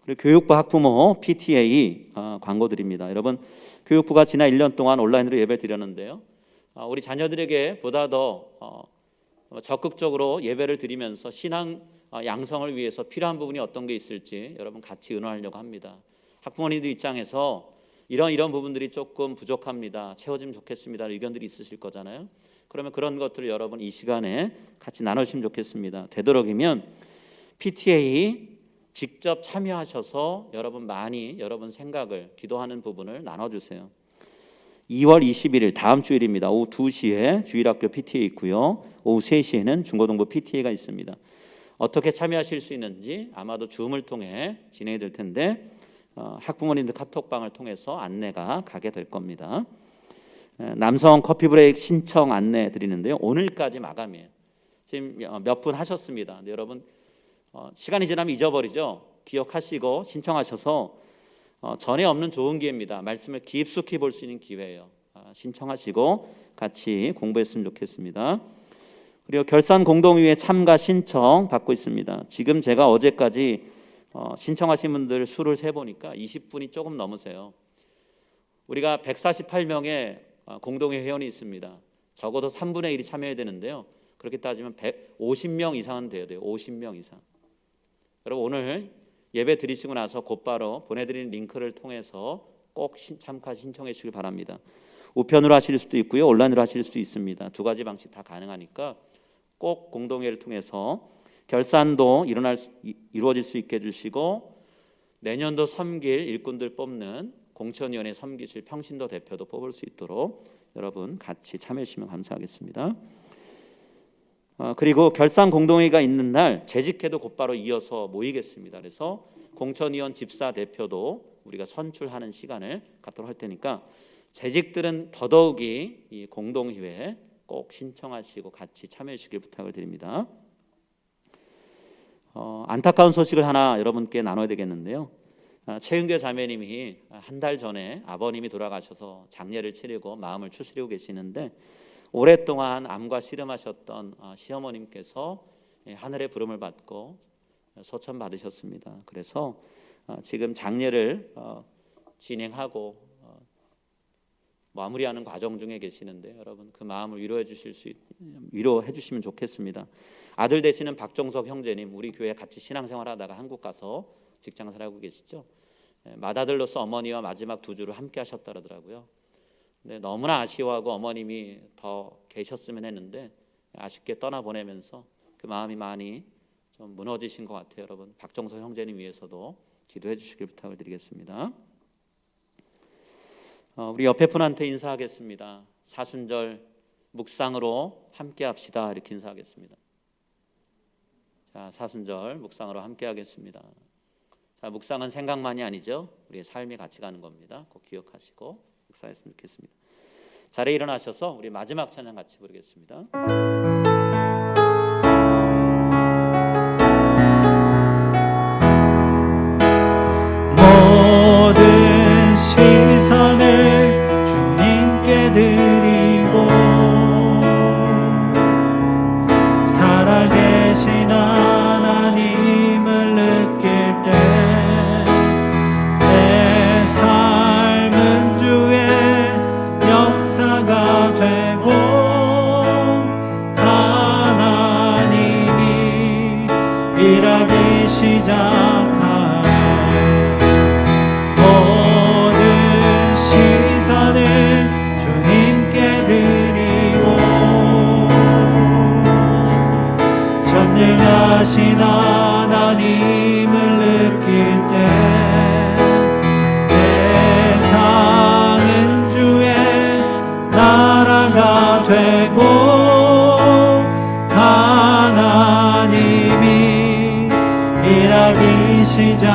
그리고 교육부 학부모 PTA 광고 드립니다. 여러분, 교육부가 지난 1년 동안 온라인으로 예배를 드렸는데요, 우리 자녀들에게 보다 더 적극적으로 예배를 드리면서 신앙 양성을 위해서 필요한 부분이 어떤 게 있을지 여러분 같이 의논하려고 합니다. 학부모님들 입장에서 이런 부분들이 조금 부족합니다, 채워지면 좋겠습니다 의견들이 있으실 거잖아요. 그러면 그런 것들을 여러분 이 시간에 같이 나누시면 좋겠습니다. 되도록이면 PTA 직접 참여하셔서 여러분 많이 여러분 생각을, 기도하는 부분을 나눠주세요. 2월 21일 다음 주일입니다. 오후 2시에 주일학교 PTA 있고요, 오후 3시에는 중고등부 PTA가 있습니다. 어떻게 참여하실 수 있는지 아마도 줌을 통해 진행이 될 텐데 학부모님들 카톡방을 통해서 안내가 가게 될 겁니다. 남성 커피 브레이크 신청 안내 드리는데요, 오늘까지 마감이에요. 지금 몇 분 하셨습니다. 근데 여러분 시간이 지나면 잊어버리죠. 기억하시고 신청하셔서 전에 없는 좋은 기회입니다. 말씀을 깊숙이 볼 수 있는 기회예요. 신청하시고 같이 공부했으면 좋겠습니다. 그리고 결산 공동위에 참가 신청 받고 있습니다. 지금 제가 어제까지 신청하신 분들 수를 세보니까 20분이 조금 넘으세요. 우리가 148명의 공동회 회원이 있습니다. 적어도 3분의 1이 참여해야 되는데요, 그렇게 따지면 150명 이상은 돼야 돼요. 50명 이상. 여러분 오늘 예배 드리시고 나서 곧바로 보내드리는 링크를 통해서 꼭 참가 신청해 주시길 바랍니다. 우편으로 하실 수도 있고요, 온라인으로 하실 수도 있습니다. 두 가지 방식 다 가능하니까 꼭 공동회를 통해서 결산도 이루어질 수 있게 해주시고, 내년도 섬길 일꾼들 뽑는 공천위원회 섬기실 평신도 대표도 뽑을 수 있도록 여러분 같이 참여해 주시면 감사하겠습니다. 그리고 결산 공동회의가 있는 날 재직회도 곧바로 이어서 모이겠습니다. 그래서 공천위원 집사 대표도 우리가 선출하는 시간을 갖도록 할 테니까 재직들은 더더욱이 이 공동회의에 꼭 신청하시고 같이 참여해 주시길 부탁을 드립니다. 안타까운 소식을 하나 여러분께 나눠야 되겠는데요, 최은교 자매님이 한 달 전에 아버님이 돌아가셔서 장례를 치르고 마음을 추스리고 계시는데, 오랫동안 암과 씨름하셨던 시어머님께서 하늘의 부름을 받고 소천 받으셨습니다. 그래서 지금 장례를 진행하고 마무리하는 과정 중에 계시는데 여러분 그 마음을 위로해 주시면 좋겠습니다. 아들 되시는 박종석 형제님, 우리 교회 같이 신앙생활하다가 한국 가서 직장생활 하고 계시죠. 맏아들로서 어머니와 마지막 2주를 함께 하셨다 그러더라고요. 근데 너무나 아쉬워하고 어머님이 더 계셨으면 했는데 아쉽게 떠나보내면서 그 마음이 많이 좀 무너지신 것 같아요. 여러분 박종석 형제님 위해서도 기도해 주시길 부탁을 드리겠습니다. 우리 옆에 분한테 인사하겠습니다. 사순절 묵상으로 함께 합시다. 이렇게 인사하겠습니다. 자, 사순절 묵상으로 함께 하겠습니다. 자, 묵상은 생각만이 아니죠. 우리의 삶이 같이 가는 겁니다. 꼭 기억하시고 묵상했으면 좋겠습니다. 자리에 일어나셔서 우리 마지막 찬양 같이 부르겠습니다. 모든 시선을 주님께 드리고 살아계신 하나님을 느낄 때 내 삶은 주의 역사가 되고 하나님이 일하기 시작하네. 모든 시선을 주님께 드리고 전능하신 하나님을 느낄 때 세상은 주의 나라가 되고 하나님이 일하기 시작하네.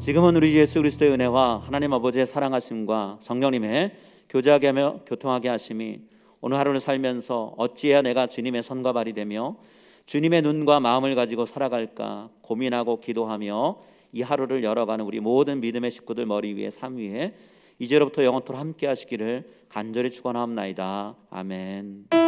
지금은 우리 주 예수 그리스도의 은혜와 하나님 아버지의 사랑하심과 성령님의 교제하게 하며 교통하게 하심이 오늘 하루를 살면서 어찌해야 내가 주님의 손과 발이 되며 주님의 눈과 마음을 가지고 살아갈까 고민하고 기도하며 이 하루를 열어가는 우리 모든 믿음의 식구들 머리 위에 삶 위에 이제로부터 영원토록 함께 하시기를 간절히 축원하옵나이다. 아멘.